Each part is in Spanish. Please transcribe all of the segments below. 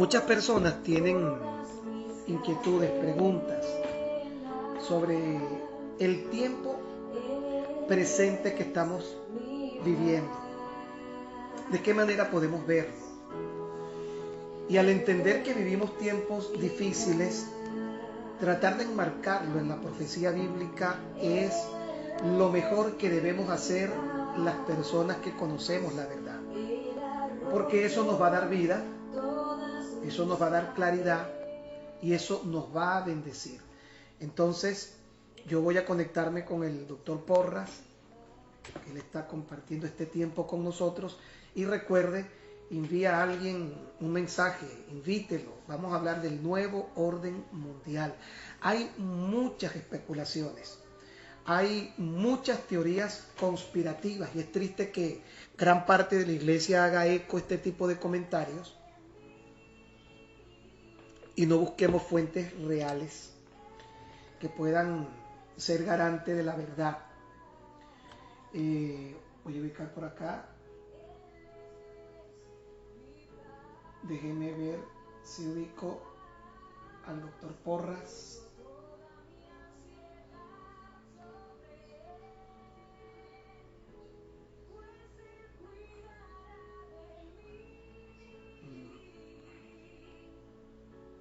Muchas personas tienen inquietudes, preguntas sobre el tiempo presente que estamos viviendo. ¿De qué manera podemos verlo? Y al entender que vivimos tiempos difíciles, tratar de enmarcarlo en la profecía bíblica es lo mejor que debemos hacer las personas que conocemos la verdad. Porque eso nos va a dar vida, eso nos va a dar claridad y eso nos va a bendecir. Entonces, yo voy a conectarme con el doctor Porras, que él está compartiendo este tiempo con nosotros. Y recuerde, envía a alguien un mensaje, invítelo. Vamos a hablar del nuevo orden mundial. Hay muchas especulaciones, hay muchas teorías conspirativas y es triste que gran parte de la iglesia haga eco este tipo de comentarios y no busquemos fuentes reales que puedan ser garante de la verdad. Voy a ubicar por acá. Déjeme ver si ubico al doctor Porras.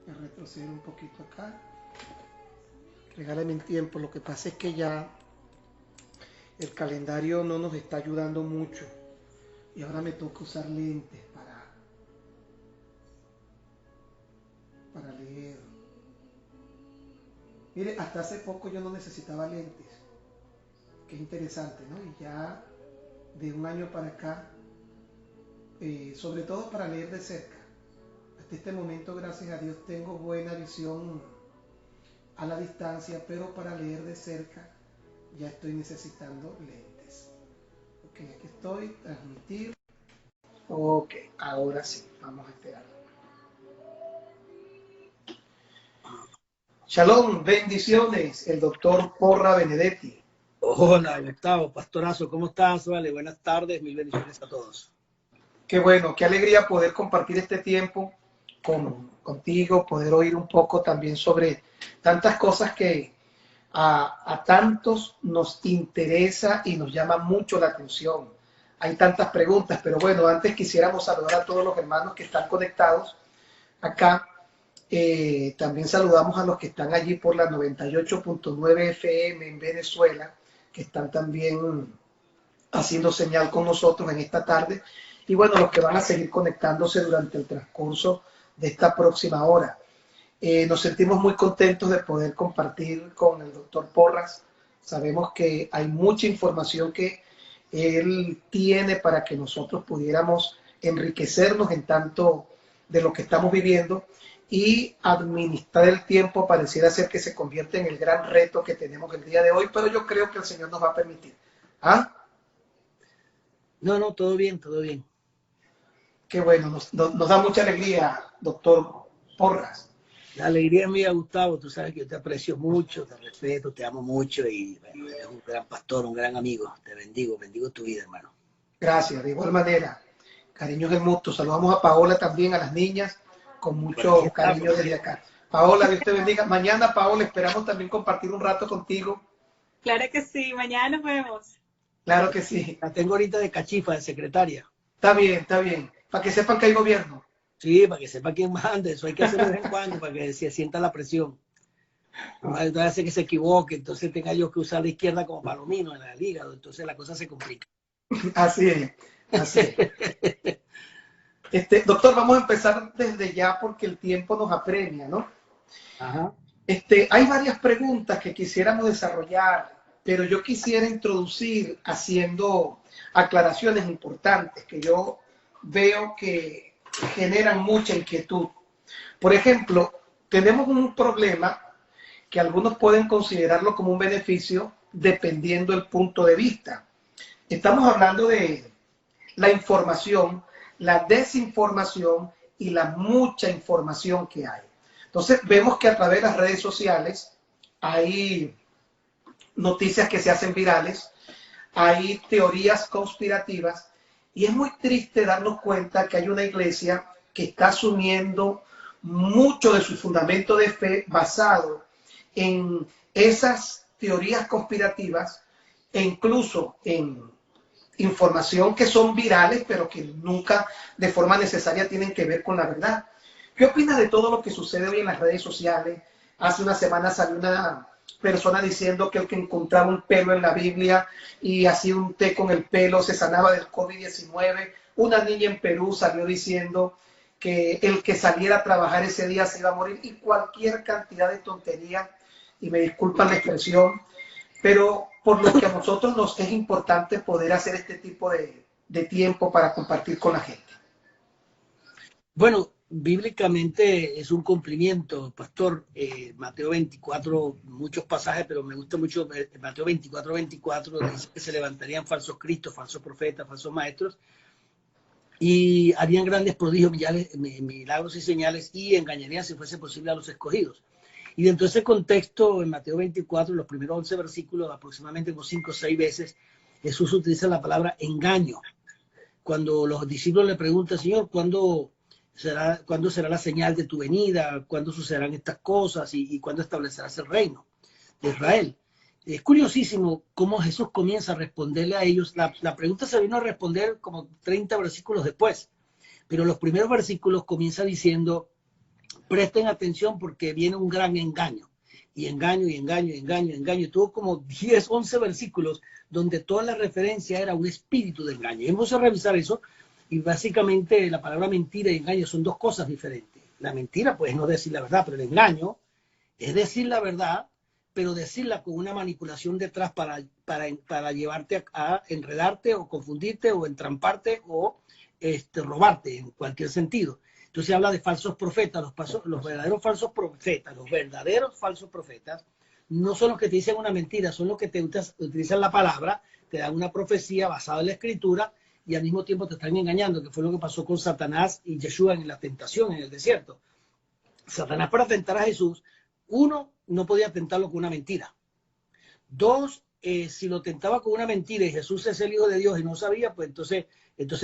Voy a retroceder un poquito acá. Regálame el tiempo. Lo que pasa es que ya el calendario no nos está ayudando mucho. Y ahora me toca usar lentes para leer. Mire, hasta hace poco yo no necesitaba lentes. Qué interesante, ¿no? Y ya de un año para acá, sobre todo para leer de cerca. Hasta este momento, gracias a Dios, tengo buena visión a la distancia, pero para leer de cerca ya estoy necesitando lentes. Ok, aquí estoy, transmitir. Ok, ahora sí, vamos a esperar. Shalom, bendiciones, el doctor Porra Benedetti. Hola, Gustavo, pastorazo, ¿cómo estás? Vale, buenas tardes, mil bendiciones a todos. Qué bueno, qué alegría poder compartir este tiempo contigo, poder oír un poco también sobre tantas cosas que a tantos nos interesa y nos llama mucho la atención. Hay tantas preguntas, pero bueno, antes quisiéramos saludar a todos los hermanos que están conectados acá. También saludamos a los que están allí por la 98.9 FM en Venezuela, que están también haciendo señal con nosotros en esta tarde. Y bueno, los que van a seguir conectándose durante el transcurso de esta próxima hora. Nos sentimos muy contentos de poder compartir con el doctor Porras. Sabemos que hay mucha información que él tiene para que nosotros pudiéramos enriquecernos en tanto de lo que estamos viviendo y administrar el tiempo. Pareciera ser que se convierte en el gran reto que tenemos el día de hoy, pero yo creo que el Señor nos va a permitir. ¿Ah? No, todo bien, todo bien. Qué bueno, nos da mucha alegría, doctor Porras. La alegría es mía, Gustavo, tú sabes que yo te aprecio mucho, te respeto, te amo mucho y bueno, eres un gran pastor, un gran amigo. Te bendigo tu vida, hermano. Gracias, de igual manera. Cariños del mutuo. Saludamos a Paola también, a las niñas, con mucho cariño desde acá. Paola, Dios te bendiga. Mañana, Paola, esperamos también compartir un rato contigo. Claro que sí, mañana nos vemos. Claro que sí. La tengo ahorita de cachifa, de secretaria. Está bien, está bien. Para que sepan que hay gobierno. Sí, para que sepa quién manda, eso hay que hacerlo de vez en cuando para que se sienta la presión. No hace que se equivoque, entonces tenga yo que usar la izquierda como palomino en el hígado, entonces la cosa se complica. Así es, así es. Doctor, vamos a empezar desde ya porque el tiempo nos apremia, ¿no? Ajá. Hay varias preguntas que quisiéramos desarrollar, pero yo quisiera introducir haciendo aclaraciones importantes que yo veo que generan mucha inquietud. Por ejemplo, tenemos un problema que algunos pueden considerarlo como un beneficio dependiendo del punto de vista. Estamos hablando de la información, la desinformación y la mucha información que hay. Entonces vemos que a través de las redes sociales hay noticias que se hacen virales, hay teorías conspirativas y es muy triste darnos cuenta que hay una iglesia que está asumiendo mucho de su fundamento de fe basado en esas teorías conspirativas e incluso en información que son virales, pero que nunca de forma necesaria tienen que ver con la verdad. ¿Qué opinas de todo lo que sucede hoy en las redes sociales? Hace una semana salió una persona diciendo que el que encontraba un pelo en la Biblia y hacía un té con el pelo se sanaba del COVID-19. Una niña en Perú salió diciendo que el que saliera a trabajar ese día se iba a morir, y cualquier cantidad de tontería, y me disculpan la expresión, pero por lo que a nosotros nos es importante poder hacer este tipo de tiempo para compartir con la gente. Bueno, bíblicamente es un cumplimiento, pastor. Mateo 24, muchos pasajes, pero me gusta mucho Mateo 24, 24, donde dice que se levantarían falsos cristos, falsos profetas, falsos maestros, y harían grandes prodigios, milagros y señales, y engañarían, si fuese posible, a los escogidos. Y dentro de ese contexto, en Mateo 24, los primeros 11 versículos, aproximadamente como 5 o 6 veces, Jesús utiliza la palabra engaño. Cuando los discípulos le preguntan, Señor, ¿cuándo será la señal de tu venida? ¿Cuándo sucederán estas cosas? ¿Y cuándo establecerás el reino de Israel? Es curiosísimo cómo Jesús comienza a responderle a ellos. La pregunta se vino a responder como 30 versículos después, pero los primeros versículos comienza diciendo: presten atención porque viene un gran engaño. Y engaño, y engaño, y engaño, y engaño. Y tuvo como 10, 11 versículos donde toda la referencia era un espíritu de engaño. Y hemos a revisar eso, y básicamente la palabra mentira y engaño son dos cosas diferentes. La mentira, pues, no es decir la verdad, pero el engaño es decir la verdad, pero decirla con una manipulación detrás para llevarte a enredarte o confundirte o entramparte o robarte en cualquier sentido. Entonces habla de falsos profetas. Los verdaderos falsos profetas no son los que te dicen una mentira, son los que te utilizan la palabra, te dan una profecía basada en la escritura y al mismo tiempo te están engañando, que fue lo que pasó con Satanás y Yeshua en la tentación en el desierto. Satanás, para tentar a Jesús, uno, no podía tentarlo con una mentira. Dos, si lo tentaba con una mentira y Jesús es el Hijo de Dios y no sabía, pues entonces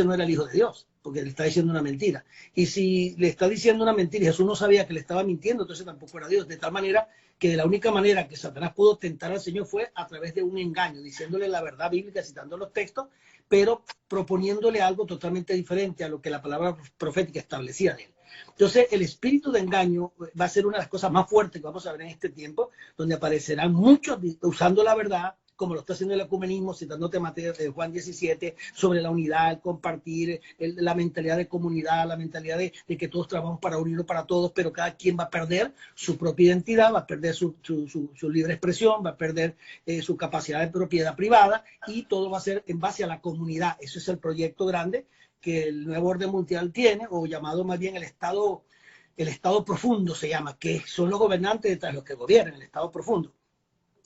no era el Hijo de Dios, porque le está diciendo una mentira. Y si le está diciendo una mentira y Jesús no sabía que le estaba mintiendo, entonces tampoco era Dios. De tal manera que de la única manera que Satanás pudo tentar al Señor fue a través de un engaño, diciéndole la verdad bíblica, citando los textos, pero proponiéndole algo totalmente diferente a lo que la palabra profética establecía de él. Entonces, el espíritu de engaño va a ser una de las cosas más fuertes que vamos a ver en este tiempo, donde aparecerán muchos usando la verdad, como lo está haciendo el ecumenismo, citándote Mateo, Juan 17, sobre la unidad, el compartir, la mentalidad de comunidad, la mentalidad de que todos trabajamos para unirnos para todos, pero cada quien va a perder su propia identidad, va a perder su libre expresión, va a perder su capacidad de propiedad privada, y todo va a ser en base a la comunidad. Ese es el proyecto grande que el nuevo orden mundial tiene, o llamado más bien el estado profundo se llama, que son los gobernantes detrás de los que gobiernan, el estado profundo.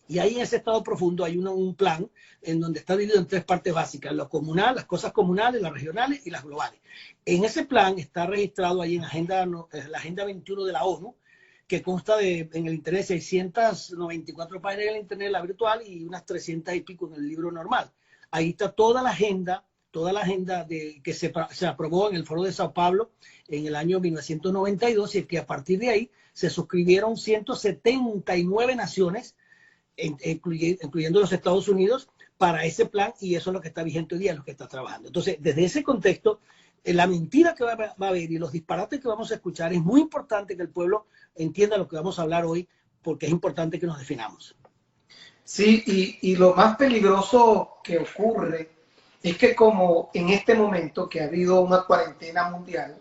Y ahí en ese estado profundo hay un plan en donde está dividido en tres partes básicas: lo comunal, las cosas comunales, las regionales y las globales. En ese plan está registrado ahí en la Agenda 21 de la ONU, que consta en el Internet 694 páginas en el Internet, la virtual, y unas 300 y pico en el libro normal. Ahí está toda la agenda que se aprobó en el Foro de Sao Paulo en el año 1992, y que a partir de ahí se suscribieron 179 naciones, incluyendo los Estados Unidos, para ese plan, y eso es lo que está vigente hoy día, lo que está trabajando. Entonces, desde ese contexto, la mentira que va a haber y los disparates que vamos a escuchar, es muy importante que el pueblo entienda lo que vamos a hablar hoy, porque es importante que nos definamos. Sí, y lo más peligroso que ocurre es que, como en este momento que ha habido una cuarentena mundial,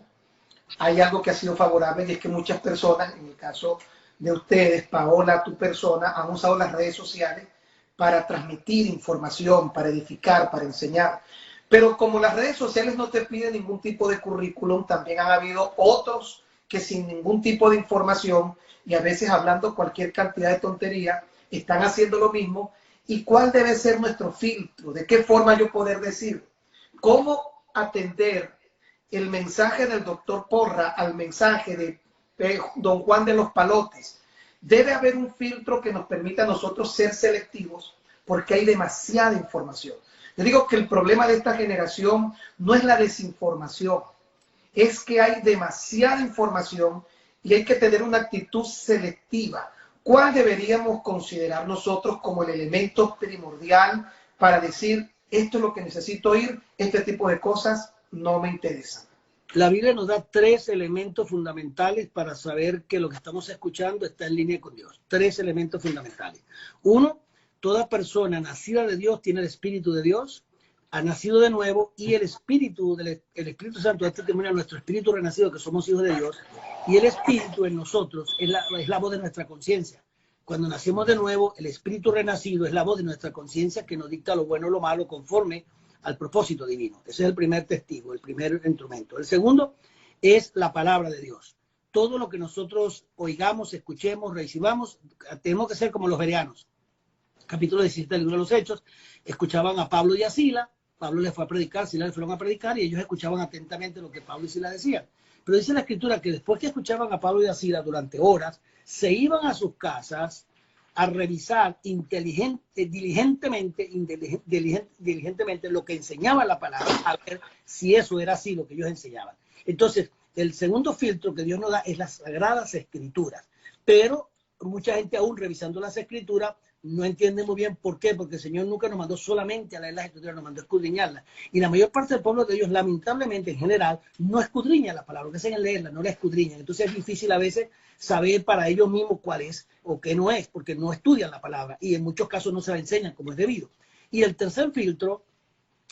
hay algo que ha sido favorable, y es que muchas personas, en el caso de ustedes, Paola, tu persona, han usado las redes sociales para transmitir información, para edificar, para enseñar. Pero como las redes sociales no te piden ningún tipo de currículum, también han habido otros que sin ningún tipo de información, y a veces hablando cualquier cantidad de tontería, están haciendo lo mismo. ¿Y cuál debe ser nuestro filtro? ¿De qué forma yo poder decir? ¿Cómo atender el mensaje del doctor Porra al mensaje de don Juan de los Palotes? Debe haber un filtro que nos permita a nosotros ser selectivos, porque hay demasiada información. Yo digo que el problema de esta generación no es la desinformación, es que hay demasiada información y hay que tener una actitud selectiva. ¿Cuál deberíamos considerar nosotros como el elemento primordial para decir, esto es lo que necesito oír, este tipo de cosas no me interesan? La Biblia nos da 3 elementos fundamentales para saber que lo que estamos escuchando está en línea con Dios. 3 elementos fundamentales. 1, toda persona nacida de Dios tiene el Espíritu de Dios, ha nacido de nuevo, y el Espíritu Santo da testimonio a nuestro espíritu renacido que somos hijos de Dios, y el Espíritu en nosotros es la voz de nuestra conciencia. Cuando nacemos de nuevo, el Espíritu renacido es la voz de nuestra conciencia que nos dicta lo bueno o lo malo conforme al propósito divino. Ese es el primer testigo, el primer instrumento. El segundo es la palabra de Dios. Todo lo que nosotros oigamos, escuchemos, recibamos, tenemos que ser como los bereanos. Capítulo 17 del libro de los Hechos, escuchaban a Pablo y a Sila. Pablo les fue a predicar, Sila les fueron a predicar, y ellos escuchaban atentamente lo que Pablo y Sila decían. Pero dice la Escritura que después que escuchaban a Pablo y a Sila durante horas, se iban a sus casas a revisar diligentemente lo que enseñaba la palabra, a ver si eso era así lo que ellos enseñaban. Entonces, el segundo filtro que Dios nos da es las Sagradas Escrituras. Pero mucha gente aún revisando las Escrituras no entiende muy bien por qué, porque el Señor nunca nos mandó solamente a leer las Escrituras, nos mandó a escudriñarlas. Y la mayor parte del pueblo de Dios, lamentablemente, en general, no escudriña la palabra, que se en leerla, no la escudriñan. Entonces es difícil a veces saber para ellos mismos cuál es o qué no es, porque no estudian la palabra y en muchos casos no se la enseñan como es debido. Y el tercer filtro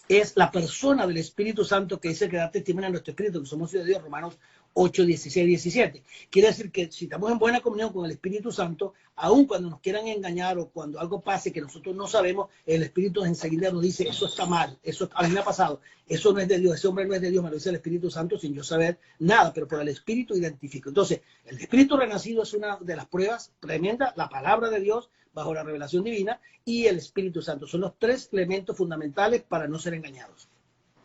es la persona del Espíritu Santo, que es el que da testimonio a nuestro espíritu, que somos hijos de Dios, Romanos 8, 16, 17. Quiere decir que si estamos en buena comunión con el Espíritu Santo, aun cuando nos quieran engañar o cuando algo pase que nosotros no sabemos, el Espíritu enseguida nos dice, eso está mal, eso a mí me ha pasado, eso no es de Dios, ese hombre no es de Dios, me lo dice el Espíritu Santo sin yo saber nada, pero por el Espíritu identifico. Entonces, el Espíritu renacido es una de las pruebas tremendas, la palabra de Dios bajo la revelación divina y el Espíritu Santo. Son los 3 elementos fundamentales para no ser engañados.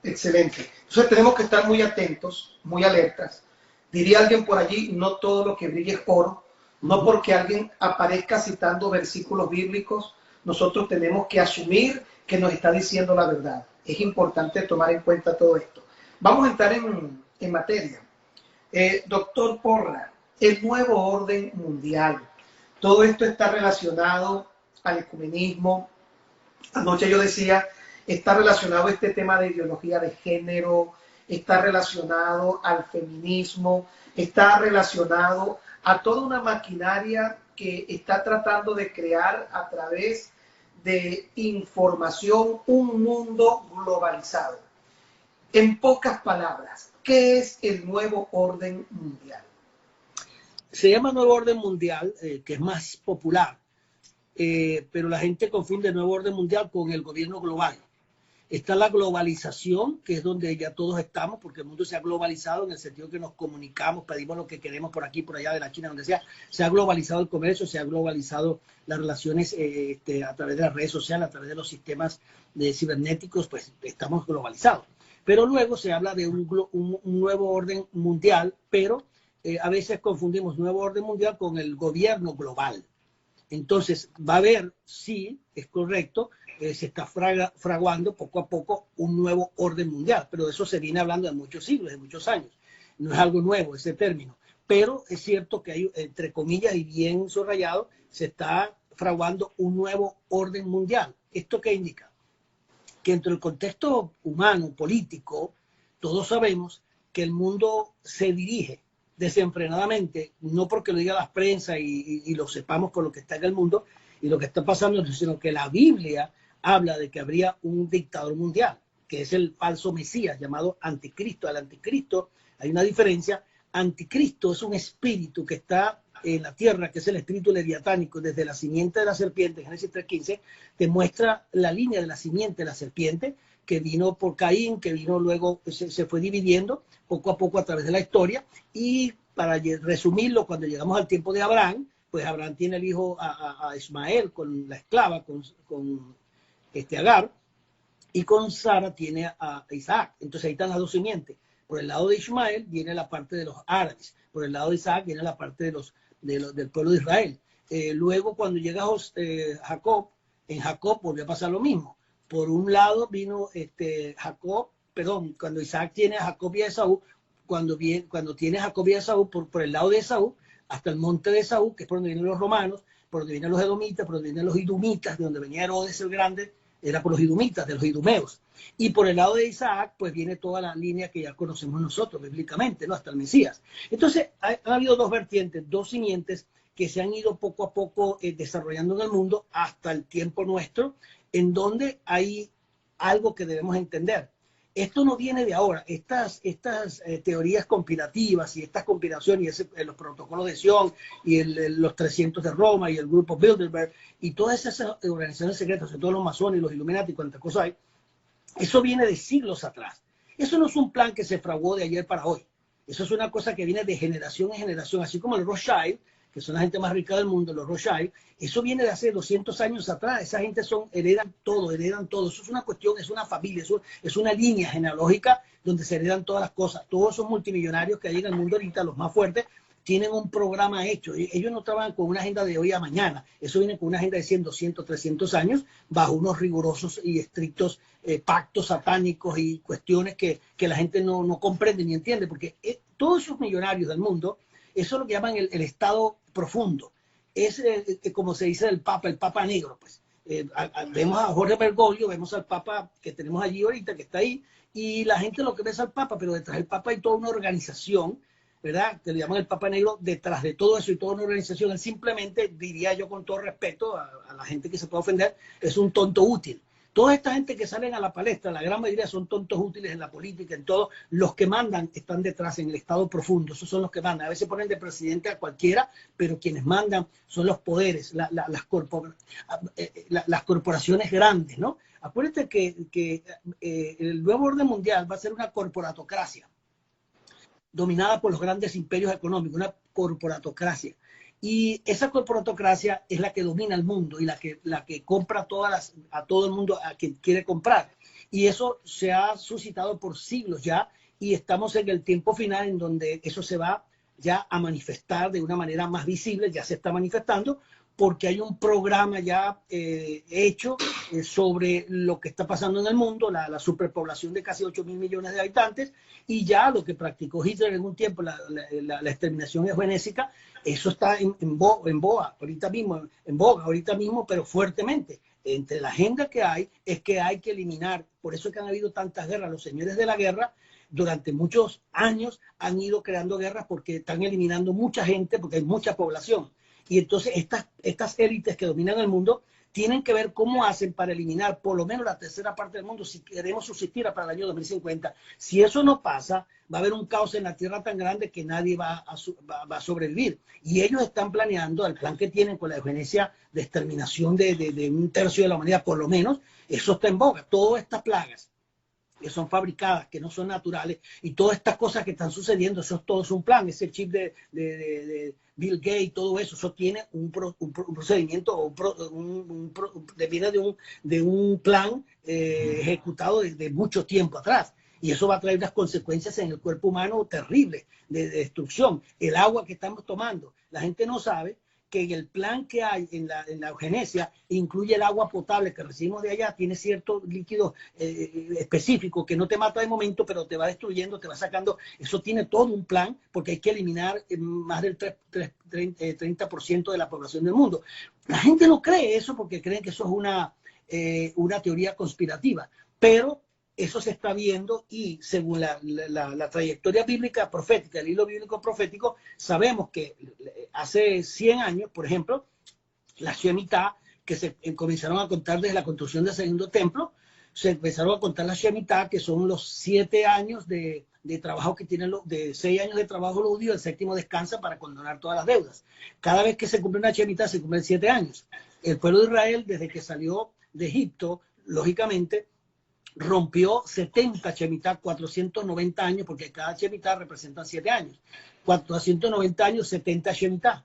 Excelente. Entonces tenemos que estar muy atentos, muy alertas. Diría alguien por allí, no todo lo que brilla es oro. No porque alguien aparezca citando versículos bíblicos, nosotros tenemos que asumir que nos está diciendo la verdad. Es importante tomar en cuenta todo esto. Vamos a entrar en materia. Doctor Porra, el nuevo orden mundial. Todo esto está relacionado al ecumenismo. Anoche yo decía, está relacionado a este tema de ideología de género, está relacionado al feminismo, está relacionado a toda una maquinaria que está tratando de crear a través de información un mundo globalizado. En pocas palabras, ¿qué es el nuevo orden mundial? Se llama nuevo orden mundial, que es más popular, pero la gente confunde el nuevo orden mundial con el gobierno global. Está la globalización, que es donde ya todos estamos, porque el mundo se ha globalizado en el sentido que nos comunicamos, pedimos lo que queremos por aquí, por allá, de la China, donde sea. Se ha globalizado el comercio, se ha globalizado las relaciones a través de las redes sociales, a través de los sistemas cibernéticos, pues estamos globalizados. Pero luego se habla de un nuevo orden mundial, pero a veces confundimos nuevo orden mundial con el gobierno global. Entonces, va a haber, sí, es correcto, se está fraguando poco a poco un nuevo orden mundial, pero de eso se viene hablando de muchos siglos, de muchos años. No es algo nuevo ese término, pero es cierto que hay, entre comillas y bien subrayado, se está fraguando un nuevo orden mundial. ¿Esto qué indica? Que entre el contexto humano, político, todos sabemos que el mundo se dirige desenfrenadamente, no porque lo diga la prensa y lo sepamos por lo que está en el mundo y lo que está pasando, sino que la Biblia habla de que habría un dictador mundial, que es el falso Mesías llamado Anticristo. Al Anticristo hay una diferencia. Anticristo es un espíritu que está en la tierra, que es el espíritu leviatánico, desde la simiente de la serpiente, Génesis 3:15, te muestra la línea de la simiente de la serpiente, que vino por Caín, que vino luego, se fue dividiendo poco a poco a través de la historia, y para resumirlo, cuando llegamos al tiempo de Abraham, pues Abraham tiene el hijo a Ismael con la esclava, con Agar, y con Sara tiene a Isaac. Entonces ahí están las 2 simientes. Por el lado de Ismael viene la parte de los árabes, por el lado de Isaac viene la parte del pueblo de Israel. Luego cuando llega Jacob, en Jacob volvió a pasar lo mismo. Por un lado vino Jacob, perdón, cuando Isaac tiene a Jacob y a Esaú, cuando tienes a Jacob y a Esaú por el lado de Esaú, hasta el monte de Esaú, que es por donde vienen los romanos, por donde vienen los edomitas, por donde vienen los idumitas, de donde venía Herodes el Grande, era por los idumitas, de los idumeos. Y por el lado de Isaac, pues viene toda la línea que ya conocemos nosotros bíblicamente, ¿no? Hasta el Mesías. Entonces, ha habido dos vertientes, dos simientes que se han ido poco a poco desarrollando en el mundo hasta el tiempo nuestro, en donde hay algo que debemos entender. Esto no viene de ahora. Estas teorías conspirativas y estas conspiraciones y los protocolos de Sion y los 300 de Roma y el grupo Bilderberg y todas esas organizaciones secretas, sobre todo los masones y los Illuminati y cuantas cosas hay, eso viene de siglos atrás. Eso no es un plan que se fraguó de ayer para hoy. Eso es una cosa que viene de generación en generación, así como el Rothschild, que son la gente más rica del mundo, los Rothschild. Eso viene de hace 200 años atrás. Esa gente heredan todo. Eso es una cuestión, es una familia, es una línea genealógica donde se heredan todas las cosas. Todos esos multimillonarios que hay en el mundo ahorita, los más fuertes, tienen un programa hecho. Ellos no trabajan con una agenda de hoy a mañana. Eso viene con una agenda de 100, 200, 300 años, bajo unos rigurosos y estrictos pactos satánicos y cuestiones que la gente no comprende ni entiende, porque todos esos millonarios del mundo, eso es lo que llaman el estado profundo. Es como se dice del Papa, el Papa negro, pues. Vemos a Jorge Bergoglio, vemos al Papa que tenemos allí ahorita, que está ahí, y la gente lo que ve es al Papa, pero detrás del Papa hay toda una organización, ¿verdad? Que le llaman el Papa Negro, detrás de todo eso y toda una organización. Él simplemente, diría yo con todo respeto a la gente que se puede ofender, es un tonto útil. Toda esta gente que salen a la palestra, la gran mayoría son tontos útiles en la política, en todo. Los que mandan están detrás en el estado profundo, esos son los que mandan. A veces ponen de presidente a cualquiera, pero quienes mandan son los poderes, las corporaciones grandes, ¿no? Acuérdate que el nuevo orden mundial va a ser una corporatocracia dominada por los grandes imperios económicos, una corporatocracia. Y esa corporatocracia es la que domina el mundo y la que compra a todo el mundo a quien quiere comprar. Y eso se ha suscitado por siglos ya, y estamos en el tiempo final en donde eso se va ya a manifestar de una manera más visible, ya se está manifestando, porque hay un programa ya hecho sobre lo que está pasando en el mundo, la superpoblación de casi 8.000 millones de habitantes, y ya lo que practicó Hitler en un tiempo, la exterminación eugenésica, eso está en boga ahorita mismo, pero fuertemente. Entre la agenda que hay es que hay que eliminar, por eso es que han habido tantas guerras. Los señores de la guerra durante muchos años han ido creando guerras porque están eliminando mucha gente, porque hay mucha población. Y entonces estas élites que dominan el mundo tienen que ver cómo hacen para eliminar por lo menos la tercera parte del mundo si queremos subsistir para el año 2050. Si eso no pasa, va a haber un caos en la Tierra tan grande que nadie va a sobrevivir. Y ellos están planeando, el plan que tienen con la eugenesia de exterminación de un tercio de la humanidad, por lo menos, eso está en boga. Todas estas plagas que son fabricadas, que no son naturales, y todas estas cosas que están sucediendo, eso todo es un plan. Ese chip de Bill Gates, todo eso tiene un procedimiento, viene de un plan ejecutado desde mucho tiempo atrás. Y eso va a traer unas consecuencias en el cuerpo humano terribles, de destrucción. El agua que estamos tomando, la gente no sabe que el plan que hay en la eugenesia incluye el agua potable que recibimos de allá, tiene cierto líquido específico que no te mata de momento, pero te va destruyendo, te va sacando. Eso tiene todo un plan porque hay que eliminar más del 30% de la población del mundo. La gente no cree eso porque creen que eso es una teoría conspirativa, pero eso se está viendo y según la trayectoria bíblica profética, el hilo bíblico profético, sabemos que hace 100 años, por ejemplo, la Shemitah, que se comenzaron a contar desde la construcción del segundo templo, se empezaron a contar la Shemitah, que son los 7 años de trabajo que tienen de 6 años de trabajo los judíos, el séptimo descansa para condonar todas las deudas. Cada vez que se cumple una Shemitah se cumplen 7 años. El pueblo de Israel, desde que salió de Egipto, lógicamente, rompió 70 Shemitah, 490 años, porque cada Shemitah representa 7 años. 490 años, 70 Shemitah.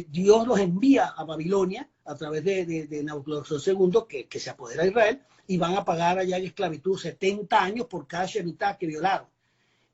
Dios los envía a Babilonia a través de Nabucodonosor II, que se apodera de Israel, y van a pagar allá en esclavitud 70 años por cada Shemitah que violaron.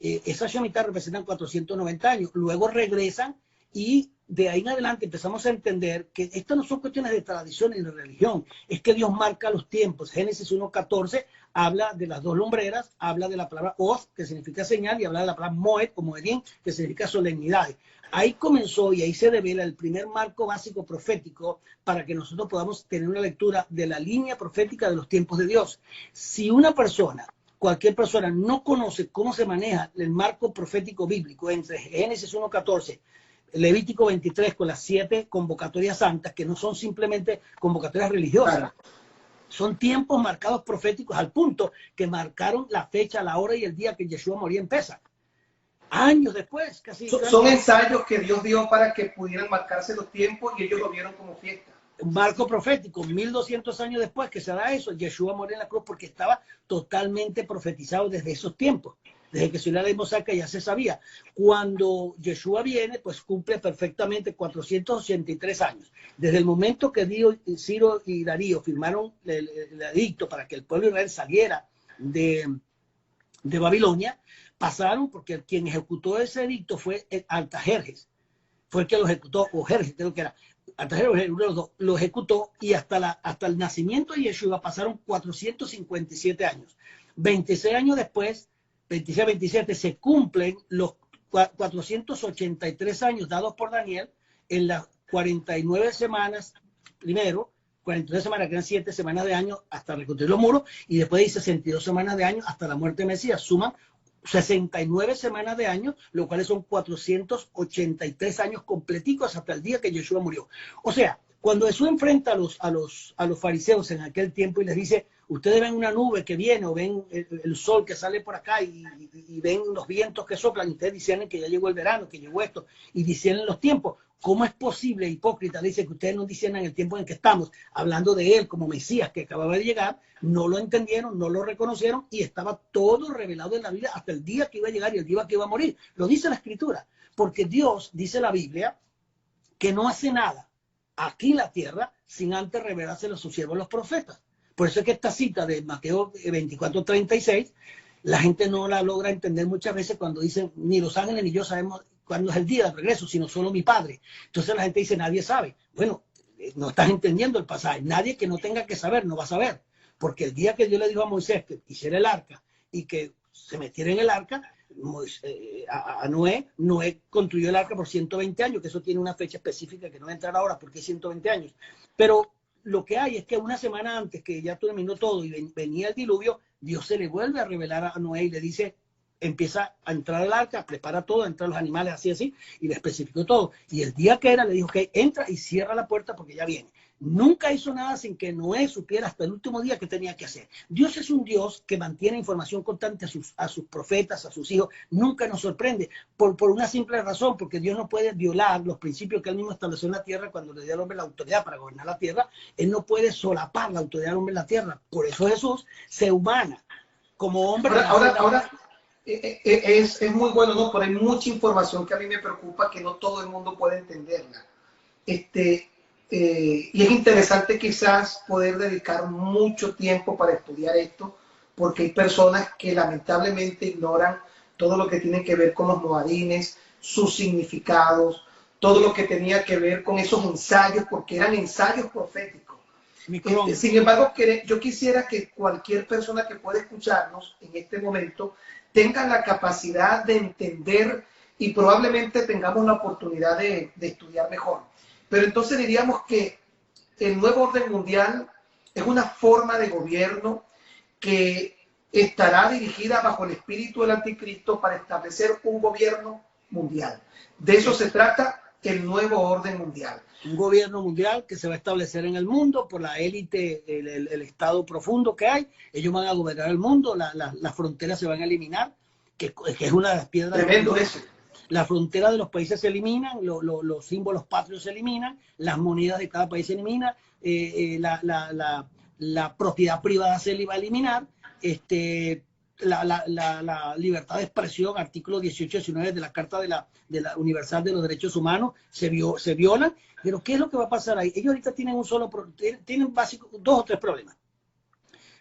Esas Shemitah representan 490 años. Luego regresan Y de ahí en adelante empezamos a entender que estas no son cuestiones de tradición y de religión, es que Dios marca los tiempos. Génesis 1:14 habla de las dos lumbreras, habla de la palabra Oz, que significa señal, y habla de la palabra Moed o Moedín, que significa solemnidades. Ahí comenzó y ahí se revela el primer marco básico profético para que nosotros podamos tener una lectura de la línea profética de los tiempos de Dios. Si una persona, cualquier persona, no conoce cómo se maneja el marco profético bíblico entre Génesis 1:14, Levítico 23 con las 7 convocatorias santas, que no son simplemente convocatorias religiosas, claro, son tiempos marcados proféticos al punto que marcaron la fecha, la hora y el día que Yeshua moría en Pesach. Años después, casi. Son ensayos que Dios dio para que pudieran marcarse los tiempos y ellos lo vieron como fiesta. Un marco profético, 1200 años después que se da eso, Yeshua murió en la cruz porque estaba totalmente profetizado desde esos tiempos. Desde que se la ley mosaica ya se sabía. Cuando Yeshua viene, pues cumple perfectamente 483 años. Desde el momento que Ciro y Darío firmaron el edicto para que el pueblo de Israel saliera de Babilonia, pasaron, porque quien ejecutó ese edicto fue Artajerjes. Fue el que lo ejecutó, o Jerjes, creo que era. Artajerjes, uno de los dos, lo ejecutó, y hasta el nacimiento de Yeshua pasaron 457 años. 26 años después, 26, 27, se cumplen los 483 años dados por Daniel en las 49 semanas, primero, 49 semanas, que eran 7 semanas de año hasta reconstruir los muros, y después de 62 semanas de año hasta la muerte de Mesías. Suman 69 semanas de año, lo cual son 483 años completicos hasta el día que Yeshua murió. O sea, cuando Jesús enfrenta a los fariseos en aquel tiempo y les dice, ustedes ven una nube que viene o ven el sol que sale por acá y ven los vientos que soplan, y ustedes dicen que ya llegó el verano, que llegó esto, y dicen los tiempos. ¿Cómo es posible, hipócrita? Dice que ustedes no dicen en el tiempo en el que estamos, hablando de él como Mesías que acababa de llegar, no lo entendieron, no lo reconocieron, y estaba todo revelado en la Biblia hasta el día que iba a llegar y el día que iba a morir. Lo dice la Escritura, porque Dios, dice la Biblia, que no hace nada aquí en la tierra sin antes revelárselo a sus siervos los profetas. Por eso es que esta cita de Mateo 24:36, la gente no la logra entender muchas veces cuando dicen, ni los ángeles ni yo sabemos cuándo es el día del regreso, sino solo mi Padre. Entonces la gente dice, nadie sabe. Bueno, no estás entendiendo el pasaje. Nadie que no tenga que saber, no va a saber. Porque el día que Dios le dijo a Moisés que hiciera el arca y que se metiera en el arca, a Noé construyó el arca por 120 años, que eso tiene una fecha específica que no voy a entrar ahora porque es 120 años. Pero lo que hay es que una semana antes que ya terminó todo y venía el diluvio, Dios se le vuelve a revelar a Noé y le dice, empieza a entrar al arca, prepara todo, entran los animales así, y le especificó todo. Y el día que era, le dijo que entra y cierra la puerta porque ya viene. Nunca hizo nada sin que Noé supiera hasta el último día qué tenía que hacer. Dios es un Dios que mantiene información constante a sus profetas, a sus hijos. Nunca nos sorprende por una simple razón, porque Dios no puede violar los principios que él mismo estableció en la tierra cuando le dio al hombre la autoridad para gobernar la tierra. Él no puede solapar la autoridad del hombre en la tierra. Por eso Jesús se humana como hombre. Ahora es muy bueno, ¿no? Pero hay mucha información que a mí me preocupa que no todo el mundo puede entenderla. Y es interesante quizás poder dedicar mucho tiempo para estudiar esto, porque hay personas que lamentablemente ignoran todo lo que tiene que ver con los moadines, sus significados, todo lo que tenía que ver con esos ensayos, porque eran ensayos proféticos. Sin embargo, yo quisiera que cualquier persona que pueda escucharnos en este momento tenga la capacidad de entender y probablemente tengamos la oportunidad de estudiar mejor. Pero entonces diríamos que el nuevo orden mundial es una forma de gobierno que estará dirigida bajo el espíritu del anticristo para establecer un gobierno mundial. De eso se trata el nuevo orden mundial. Un gobierno mundial que se va a establecer en el mundo por la élite, el estado profundo que hay. Ellos van a gobernar el mundo, las fronteras se van a eliminar, que es una de las piedras. Tremendo eso. Las fronteras de los países se eliminan, los símbolos patrios se eliminan, las monedas de cada país se eliminan, la propiedad privada se va a eliminar, la libertad de expresión, artículo 18 y 19 de la Carta de la Universal de los Derechos Humanos, se violan. Pero ¿qué es lo que va a pasar ahí? Ellos ahorita tienen tienen básico 2 o 3 problemas.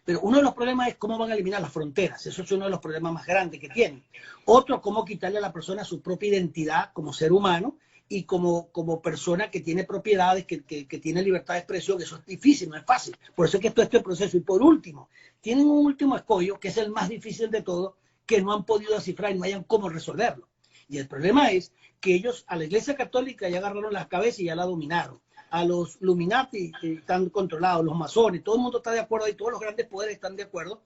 Pero uno de los problemas es cómo van a eliminar las fronteras. Eso es uno de los problemas más grandes que tienen. Otro, cómo quitarle a la persona su propia identidad como ser humano. y como persona que tiene propiedades, que tiene libertad de expresión. Eso es difícil, no es fácil. Por eso es que todo este proceso. Y por último, tienen un último escollo, que es el más difícil de todo, que no han podido descifrar y no hayan cómo resolverlo. Y el problema es que ellos a la Iglesia Católica ya agarraron las cabezas y ya la dominaron. A los Illuminati están controlados, los masones, todo el mundo está de acuerdo y todos los grandes poderes están de acuerdo.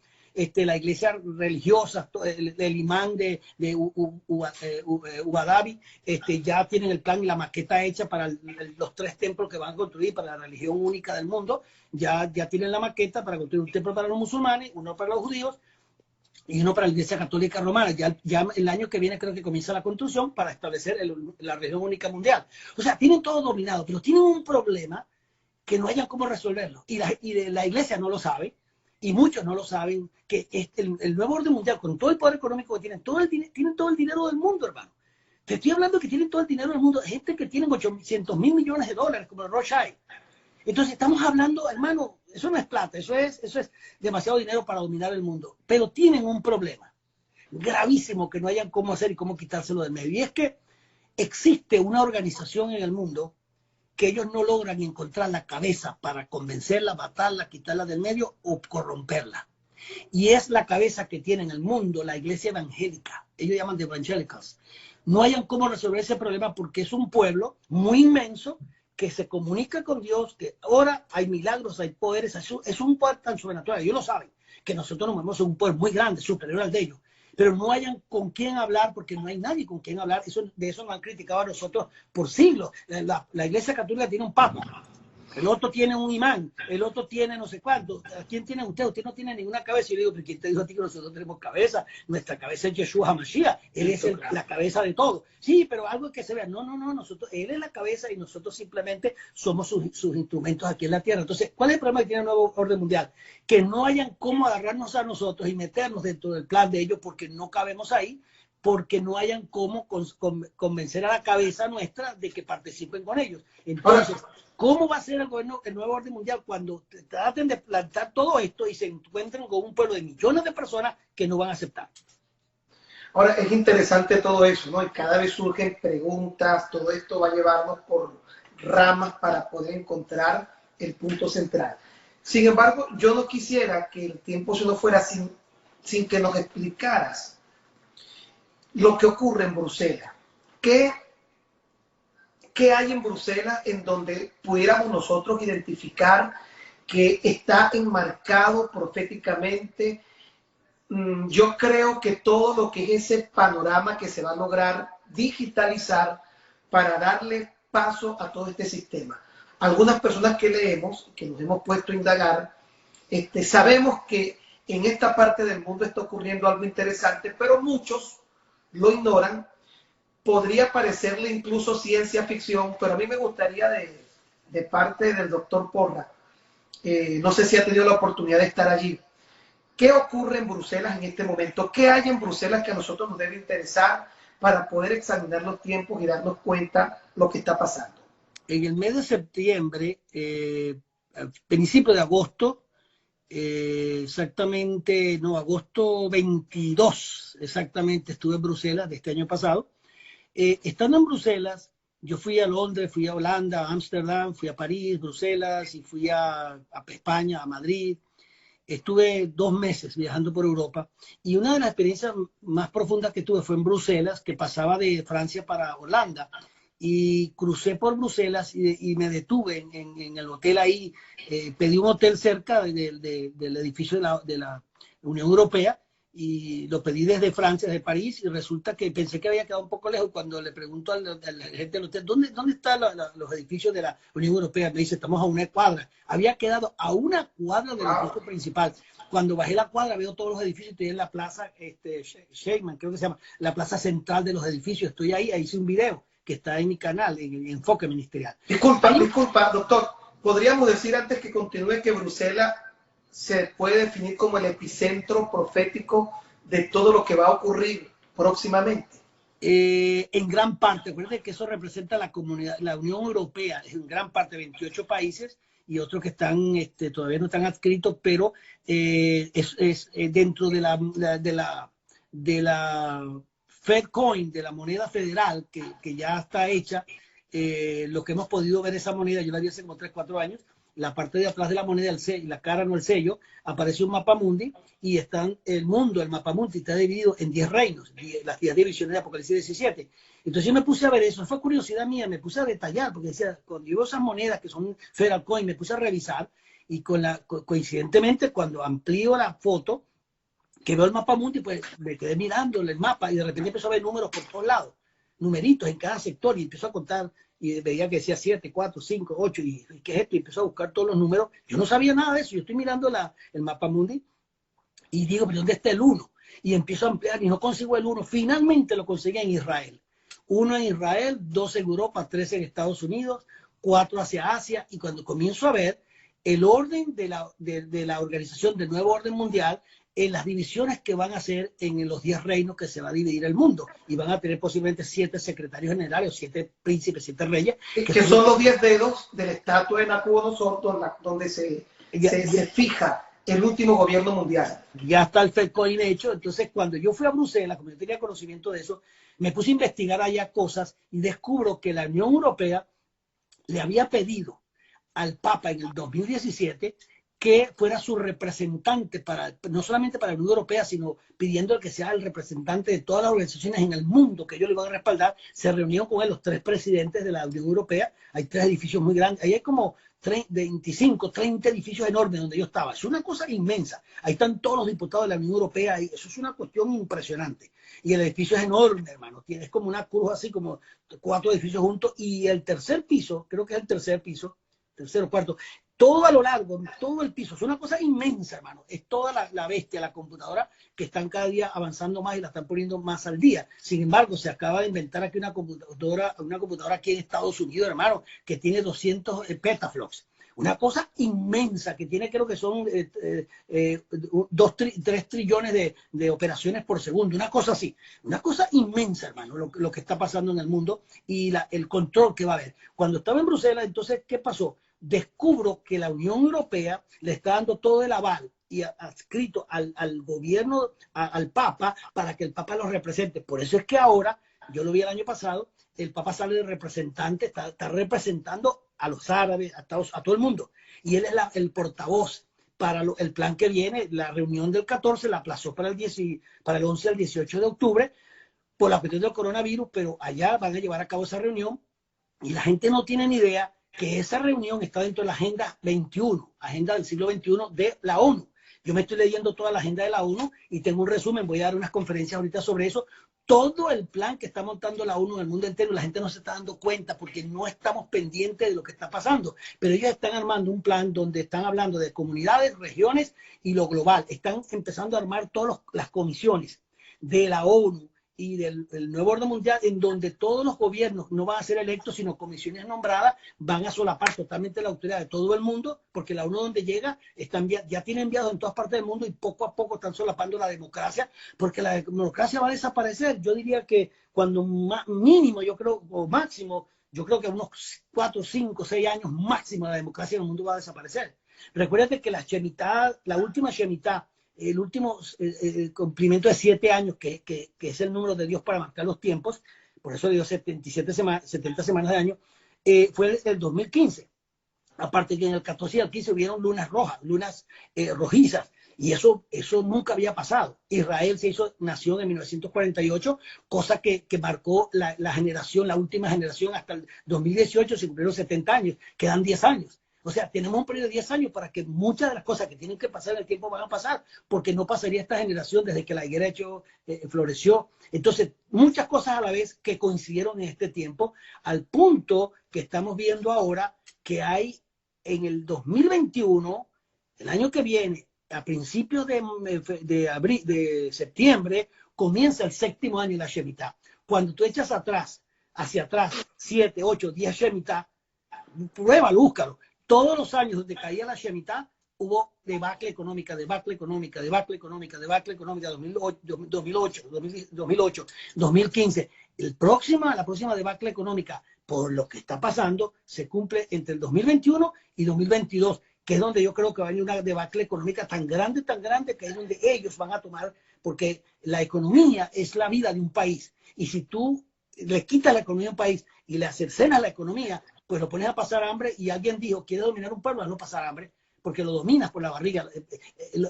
La iglesia religiosa, el imán de Ubadabi, ya tienen el plan y la maqueta hecha para los 3 templos que van a construir para la religión única del mundo. Ya tienen la maqueta para construir un templo para los musulmanes, uno para los judíos y uno para la Iglesia Católica Romana. Ya el año que viene creo que comienza la construcción para establecer la religión única mundial. O sea, tienen todo dominado, pero tienen un problema que no hayan cómo resolverlo. Y la Iglesia no lo sabe, y muchos no lo saben, que el nuevo orden mundial, con todo el poder económico que tienen, tienen todo el dinero del mundo, hermano. Te estoy hablando que tienen todo el dinero del mundo, gente que tiene 800 mil millones de dólares, como el Rothschild. Entonces estamos hablando, hermano, eso no es plata, eso es demasiado dinero para dominar el mundo. Pero tienen un problema gravísimo que no hayan cómo hacer y cómo quitárselo del medio. Y es que existe una organización en el mundo que ellos no logran encontrar la cabeza para convencerla, matarla, quitarla del medio o corromperla. Y es la cabeza que tiene en el mundo la iglesia evangélica. Ellos llaman de evangelicals. No hayan cómo resolver ese problema porque es un pueblo muy inmenso que se comunica con Dios, que ahora hay milagros, hay poderes. Es un poder tan sobrenatural. Ellos lo saben, que nosotros nos movemos en un poder muy grande, superior al de ellos. Pero no hayan con quién hablar porque no hay nadie con quien hablar. De eso nos han criticado a nosotros por siglos. La Iglesia Católica tiene un papa, el otro tiene un imán, el otro tiene no sé cuánto. ¿A quién tiene usted? Usted no tiene ninguna cabeza. Y yo digo, ¿pero quién te dijo a ti que nosotros tenemos cabeza? Nuestra cabeza es Yeshua HaMashiach. Él es la cabeza de todo. Sí, pero algo que se vea. No, él es la cabeza y nosotros simplemente somos sus instrumentos aquí en la tierra. Entonces, ¿cuál es el problema que tiene el nuevo orden mundial? Que no hayan cómo agarrarnos a nosotros y meternos dentro del plan de ellos porque no cabemos ahí, porque no hayan cómo convencer a la cabeza nuestra de que participen con ellos. Entonces, ¿cómo va a ser el nuevo orden mundial cuando traten de plantar todo esto y se encuentren con un pueblo de millones de personas que no van a aceptar? Ahora, es interesante todo eso, ¿no? Y cada vez surgen preguntas, todo esto va a llevarnos por ramas para poder encontrar el punto central. Sin embargo, yo no quisiera que el tiempo se nos fuera sin que nos explicaras lo que ocurre en Bruselas. ¿Qué hay en Bruselas en donde pudiéramos nosotros identificar que está enmarcado proféticamente? Yo creo que todo lo que es ese panorama que se va a lograr digitalizar para darle paso a todo este sistema. Algunas personas que leemos, que nos hemos puesto a indagar, sabemos que en esta parte del mundo está ocurriendo algo interesante, pero muchos lo ignoran. Podría parecerle incluso ciencia ficción, pero a mí me gustaría de parte del doctor Porra, no sé si ha tenido la oportunidad de estar allí. ¿Qué ocurre en Bruselas en este momento? ¿Qué hay en Bruselas que a nosotros nos debe interesar para poder examinar los tiempos y darnos cuenta lo que está pasando? En el mes de septiembre, principio de agosto, agosto 22, exactamente, estuve en Bruselas de este año pasado. Estando en Bruselas, yo fui a Londres, fui a Holanda, a Ámsterdam, fui a París, Bruselas y fui a España, a Madrid. Estuve 2 meses viajando por Europa y una de las experiencias más profundas que tuve fue en Bruselas, que pasaba de Francia para Holanda. Y crucé por Bruselas y me detuve en el hotel ahí. Pedí un hotel cerca del edificio de la Unión Europea y lo pedí desde Francia, desde París, y resulta que pensé que había quedado un poco lejos. Cuando le pregunto a la gente del hotel, ¿dónde están los edificios de la Unión Europea? Me dice, estamos a 1 cuadra. Había quedado a 1 cuadra del edificio principal. Cuando bajé la cuadra veo todos los edificios, estoy en la plaza Sheyman, creo que se llama, la plaza central de los edificios. Estoy ahí hice un video que está en mi canal, en Enfoque Ministerial. Disculpa, doctor. ¿Podríamos decir antes que continúe que Bruselas se puede definir como el epicentro profético de todo lo que va a ocurrir próximamente? En gran parte, acuérdense que eso representa la comunidad, la Unión Europea, en gran parte 28 países y otros que están todavía no están adscritos, pero es dentro de la Fedcoin, de la moneda federal que ya está hecha, lo que hemos podido ver esa moneda, yo la vi hace como 3, 4 años, la parte de atrás de la moneda, el sello, la cara, no el sello, aparece un mapa mundi y están el mundo, el mapa mundi está dividido en 10 reinos, las 10 divisiones de Apocalipsis 17. Entonces yo me puse a ver eso, fue curiosidad mía, me puse a detallar, porque decía, cuando yo esas monedas que son Federal Coin, me puse a revisar y coincidentemente cuando amplío la foto, que veo el mapa mundi, pues me quedé mirando el mapa y de repente empezó a ver números por todos lados, numeritos en cada sector y empezó a contar y veía que decía 7, 4, 5, 8 y ¿qué es esto? Y empezó a buscar todos los números. Yo no sabía nada de eso, yo estoy mirando el mapa mundi y digo, ¿pero dónde está el 1? Y empiezo a ampliar y no consigo el 1. Finalmente lo conseguí en Israel. 1 en Israel, 2 en Europa, 3 en Estados Unidos, 4 hacia Asia. Y cuando comienzo a ver el orden de la organización del nuevo orden mundial, en las divisiones que van a hacer en los 10 reinos que se va a dividir el mundo. Y van a tener posiblemente 7 secretarios generales, 7 príncipes, 7 reyes. Que son los 10 dedos de la estatua de Nabucodonosor, donde se fija el último gobierno mundial. Ya está el FedCoin hecho. Entonces, cuando yo fui a Bruselas, como yo tenía conocimiento de eso, me puse a investigar allá cosas y descubro que la Unión Europea le había pedido al Papa en el 2017 que fuera su representante no solamente para la Unión Europea, sino pidiendo que sea el representante de todas las organizaciones en el mundo que ellos le van a respaldar. Se reunieron con él los 3 presidentes de la Unión Europea. Hay 3 edificios muy grandes. Ahí hay como 25, 30 edificios enormes donde yo estaba. Es una cosa inmensa. Ahí están todos los diputados de la Unión Europea. Eso es una cuestión impresionante. Y el edificio es enorme, hermano. Tienes como una cruz así, como 4 edificios juntos. Y el tercer piso, creo que es el tercer piso, tercero, cuarto, todo a lo largo, todo el piso, es una cosa inmensa, hermano. Es toda la bestia, la computadora, que están cada día avanzando más y la están poniendo más al día. Sin embargo, se acaba de inventar aquí una computadora aquí en Estados Unidos, hermano, que tiene 200 petaflops. Una cosa inmensa que tiene, creo que son 3 trillones de operaciones por segundo. Una cosa así. Una cosa inmensa, hermano, lo que está pasando en el mundo y el control que va a haber. Cuando estaba en Bruselas, entonces, ¿qué pasó? Descubro que la Unión Europea le está dando todo el aval y adscrito al gobierno, al Papa, para que el Papa lo represente. Por eso es que ahora, yo lo vi el año pasado, el Papa sale de representante, está representando a los árabes, a todo el mundo. Y él es el portavoz para el plan que viene. La reunión del 14 la aplazó para el 11 al 18 de octubre por la cuestión del coronavirus, pero allá van a llevar a cabo esa reunión y la gente no tiene ni idea que esa reunión está dentro de la Agenda 21, Agenda del siglo XXI de la ONU. Yo me estoy leyendo toda la agenda de la ONU y tengo un resumen, voy a dar unas conferencias ahorita sobre eso. Todo el plan que está montando la ONU en el mundo entero, la gente no se está dando cuenta porque no estamos pendientes de lo que está pasando. Pero ellos están armando un plan donde están hablando de comunidades, regiones y lo global. Están empezando a armar todas las comisiones de la ONU y del nuevo orden mundial, en donde todos los gobiernos no van a ser electos, sino comisiones nombradas, van a solapar totalmente la autoridad de todo el mundo, porque la ONU donde llega ya tiene enviados en todas partes del mundo y poco a poco están solapando la democracia, porque la democracia va a desaparecer. Yo diría que cuando mínimo, yo creo, o máximo, yo creo que unos 4, 5, 6 años máximo la democracia en el mundo va a desaparecer. Recuérdate que la última Shemitah, el último cumplimiento de 7 años, que es el número de Dios para marcar los tiempos, por eso dio 70 semanas de año, fue el 2015. Aparte que en el 14 y el 15 hubieron lunas rojas, lunas rojizas, y eso nunca había pasado. Israel nació en 1948, cosa que marcó la generación, la última generación. Hasta el 2018 se cumplieron 70 años, quedan 10 años. O sea, tenemos un periodo de 10 años para que muchas de las cosas que tienen que pasar en el tiempo van a pasar, porque no pasaría esta generación desde que la higuera floreció. Entonces, muchas cosas a la vez que coincidieron en este tiempo, al punto que estamos viendo ahora que hay en el 2021, el año que viene, a principios de septiembre, comienza el 7º año de la Shemitah. Cuando tú echas hacia atrás, 7, 8, 10 Shemitah, pruébalo, búscalo. Todos los años donde caía la Shemitah hubo debacle económica, 2008, 2015. La próxima debacle económica, por lo que está pasando, se cumple entre el 2021 y 2022, que es donde yo creo que va a haber una debacle económica tan grande, que es donde ellos van a tomar, porque la economía es la vida de un país. Y si tú le quitas la economía a un país y le cercenas la economía, pues lo pones a pasar hambre y alguien dijo, quiere dominar un pueblo a no pasar hambre, porque lo dominas por la barriga.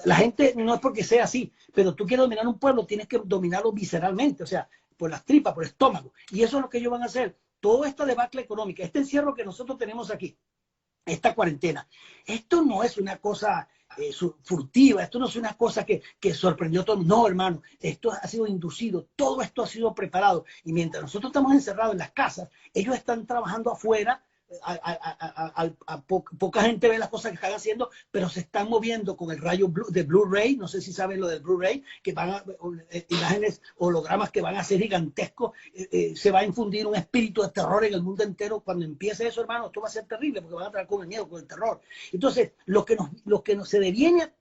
La gente no es porque sea así, pero tú quieres dominar un pueblo, tienes que dominarlo visceralmente, o sea, por las tripas, por el estómago. Y eso es lo que ellos van a hacer. Toda esta debacle económica, este encierro que nosotros tenemos aquí, esta cuarentena, esto no es una cosa furtiva, esto no es una cosa que sorprendió a todo el mundo. No, hermano, esto ha sido inducido, todo esto ha sido preparado. Y mientras nosotros estamos encerrados en las casas, ellos están trabajando afuera. Poca gente ve las cosas que están haciendo, pero se están moviendo con el rayo de Blu-ray. No sé si saben lo del Blu-ray, que van a imágenes, hologramas que van a ser gigantescos. Se va a infundir un espíritu de terror en el mundo entero. Cuando empiece eso, hermano, esto va a ser terrible, porque van a traer con el miedo, con el terror. Entonces, lo que nos se deviene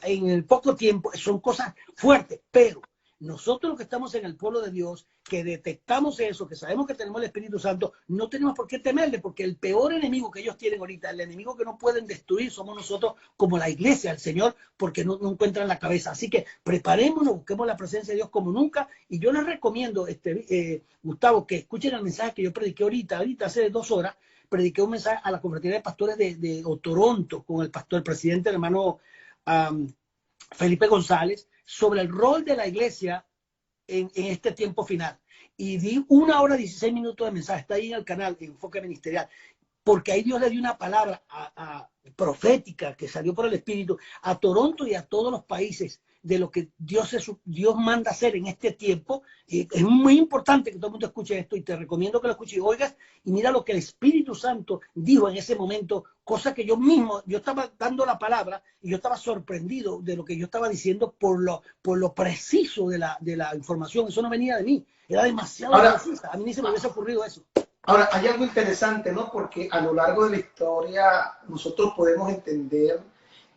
en el poco tiempo son cosas fuertes, pero nosotros los que estamos en el pueblo de Dios, que detectamos eso, que sabemos que tenemos el Espíritu Santo, no tenemos por qué temerle, porque el peor enemigo que ellos tienen ahorita, el enemigo que no pueden destruir, somos nosotros como la iglesia, el Señor, porque no encuentran la cabeza. Así que preparémonos, busquemos la presencia de Dios como nunca, y yo les recomiendo, Gustavo, que escuchen el mensaje que yo prediqué ahorita hace 2 horas, prediqué un mensaje a la confraternidad de pastores de Toronto, con el presidente, el hermano Felipe González, sobre el rol de la iglesia en este tiempo final. Y di 1 hora 16 minutos de mensaje, está ahí en el canal de Enfoque Ministerial, porque ahí Dios le dio una palabra profética que salió por el Espíritu a Toronto y a todos los países de lo que Dios manda hacer en este tiempo. Es muy importante que todo el mundo escuche esto y te recomiendo que lo escuches y oigas y mira lo que el Espíritu Santo dijo en ese momento, cosa que yo estaba dando la palabra y yo estaba sorprendido de lo que yo estaba diciendo por lo preciso de la información. Eso no venía de mí, era demasiado precisa. A mí ni se me hubiese ocurrido eso. Ahora, hay algo interesante, ¿no? Porque a lo largo de la historia nosotros podemos entender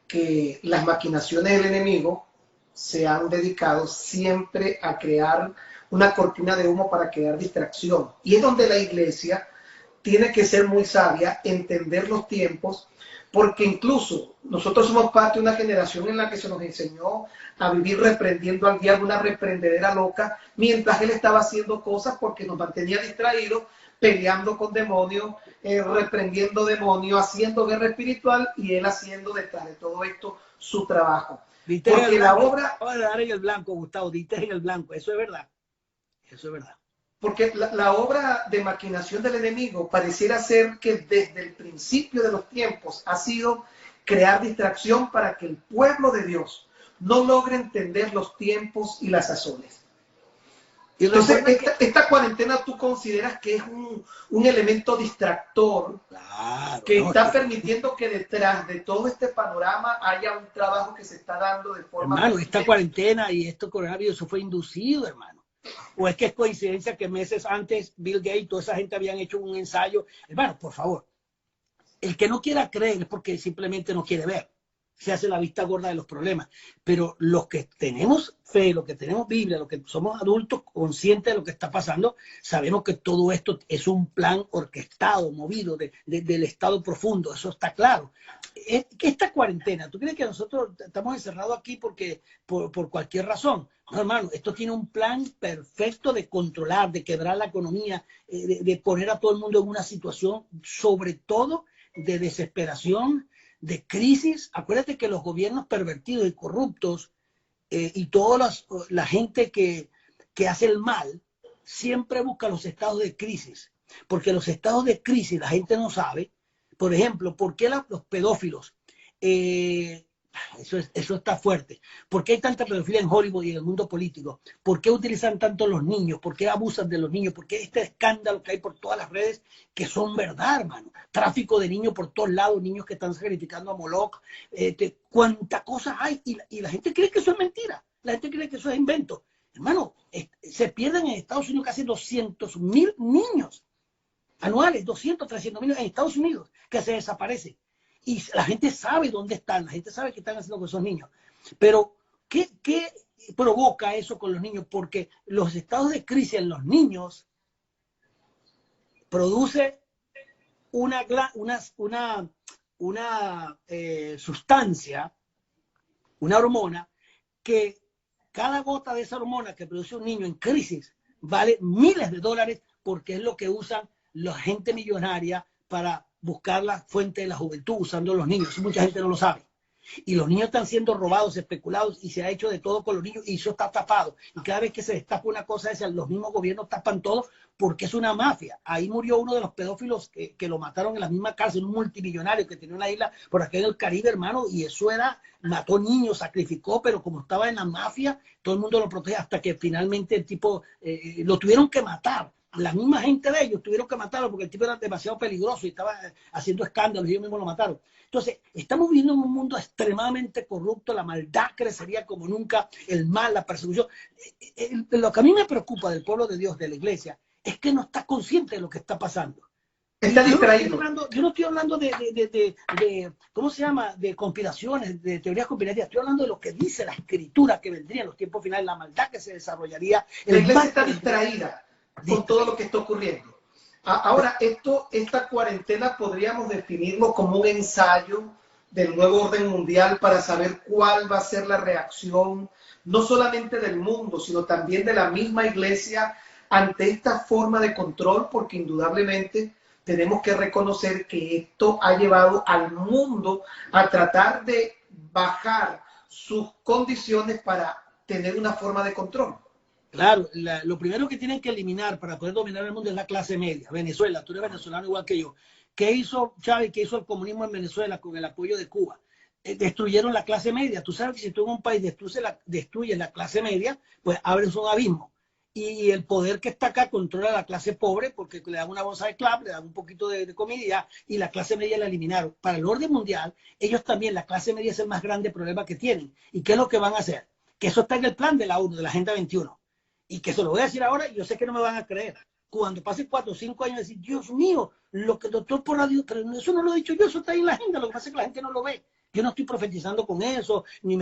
que las maquinaciones del enemigo se han dedicado siempre a crear una cortina de humo para crear distracción. Y es donde la iglesia tiene que ser muy sabia, entender los tiempos, porque incluso nosotros somos parte de una generación en la que se nos enseñó a vivir reprendiendo al diablo, una reprendedera loca, mientras él estaba haciendo cosas porque nos mantenía distraídos, peleando con demonios, reprendiendo demonios, haciendo guerra espiritual y él haciendo detrás de todo esto su trabajo. Porque la obra... Acaba de dar en el blanco, Gustavo, diste en el blanco, eso es verdad. Eso es verdad. Porque la obra de maquinación del enemigo pareciera ser que desde el principio de los tiempos ha sido crear distracción para que el pueblo de Dios no logre entender los tiempos y las sazones. Entonces, esta cuarentena tú consideras que es un elemento distractor, claro, que está permitiendo que detrás de todo este panorama haya un trabajo que se está dando de forma... Hermano, esta cuarentena y esto coronavirus, eso fue inducido, hermano. ¿O es que es coincidencia que meses antes Bill Gates y toda esa gente habían hecho un ensayo? Hermano, por favor, el que no quiera creer es porque simplemente no quiere ver. Se hace la vista gorda de los problemas. Pero los que tenemos fe, los que tenemos Biblia, los que somos adultos conscientes de lo que está pasando, sabemos que todo esto es un plan orquestado, movido del estado profundo. Eso está claro. Esta cuarentena, ¿tú crees que nosotros estamos encerrados aquí por cualquier razón? No, hermano, esto tiene un plan perfecto de controlar, de quebrar la economía, de poner a todo el mundo en una situación, sobre todo de desesperación, de crisis. Acuérdate que los gobiernos pervertidos y corruptos y toda la gente que hace el mal siempre busca los estados de crisis, porque los estados de crisis la gente no sabe. Por ejemplo, ¿por qué los pedófilos? Eso está fuerte. ¿Por qué hay tanta pedofilia en Hollywood y en el mundo político? ¿Por qué utilizan tanto los niños? ¿Por qué abusan de los niños? ¿Por qué este escándalo que hay por todas las redes que son verdad, hermano? Tráfico de niños por todos lados, niños que están sacrificando a Moloch. Cuánta cosa hay y la gente cree que eso es mentira. La gente cree que eso es invento. Hermano, se pierden en Estados Unidos casi 200,000 niños anuales, 200, 300,000 en Estados Unidos que se desaparecen. Y la gente sabe dónde están, la gente sabe qué están haciendo con esos niños. Pero, ¿qué provoca eso con los niños? Porque los estados de crisis en los niños produce una sustancia, una hormona, que cada gota de esa hormona que produce un niño en crisis vale miles de dólares porque es lo que usan la gente millonaria para buscar la fuente de la juventud usando los niños. Mucha gente no lo sabe. Y los niños están siendo robados, especulados, y se ha hecho de todo con los niños, y eso está tapado. Y cada vez que se destapa una cosa esa, los mismos gobiernos tapan todo porque es una mafia. Ahí murió uno de los pedófilos que lo mataron en la misma cárcel, un multimillonario que tenía una isla por aquí en el Caribe, hermano, y eso era, mató niños, sacrificó, pero como estaba en la mafia, todo el mundo lo protege hasta que finalmente el tipo lo tuvieron que matar. La misma gente de ellos tuvieron que matarlo porque el tipo era demasiado peligroso y estaba haciendo escándalos y ellos mismos lo mataron. Entonces, estamos viviendo en un mundo extremadamente corrupto, la maldad crecería como nunca, el mal, la persecución. Lo que a mí me preocupa del pueblo de Dios, de la iglesia, es que no está consciente de lo que está pasando. Está distraído. Yo no estoy hablando ¿cómo se llama? De conspiraciones, de teorías conspirativas. Estoy hablando de lo que dice la Escritura que vendría en los tiempos finales, la maldad que se desarrollaría. La iglesia está distraída con todo lo que está ocurriendo. Ahora, esta cuarentena podríamos definirlo como un ensayo del nuevo orden mundial para saber cuál va a ser la reacción, no solamente del mundo, sino también de la misma iglesia ante esta forma de control, porque indudablemente tenemos que reconocer que esto ha llevado al mundo a tratar de bajar sus condiciones para tener una forma de control. Claro, lo primero que tienen que eliminar para poder dominar el mundo es la clase media. Venezuela, tú eres venezolano igual que yo. ¿Qué hizo Chávez? ¿Qué hizo el comunismo en Venezuela con el apoyo de Cuba? Destruyeron la clase media. Tú sabes que si tú en un país destruyes la clase media, pues abres un abismo. Y el poder que está acá controla a la clase pobre porque le dan una bolsa de club, le dan un poquito de comida y la clase media la eliminaron. Para el orden mundial, ellos también, la clase media es el más grande problema que tienen. ¿Y qué es lo que van a hacer? Que eso está en el plan de la ONU, de la Agenda 21. Y que se lo voy a decir ahora, yo sé que no me van a creer. Cuando pase 4 o 5 años, decir, Dios mío, lo que el doctor Porradio, pero eso no lo he dicho yo, eso está ahí en la agenda, lo que pasa es que la gente no lo ve. Yo no estoy profetizando con eso, ni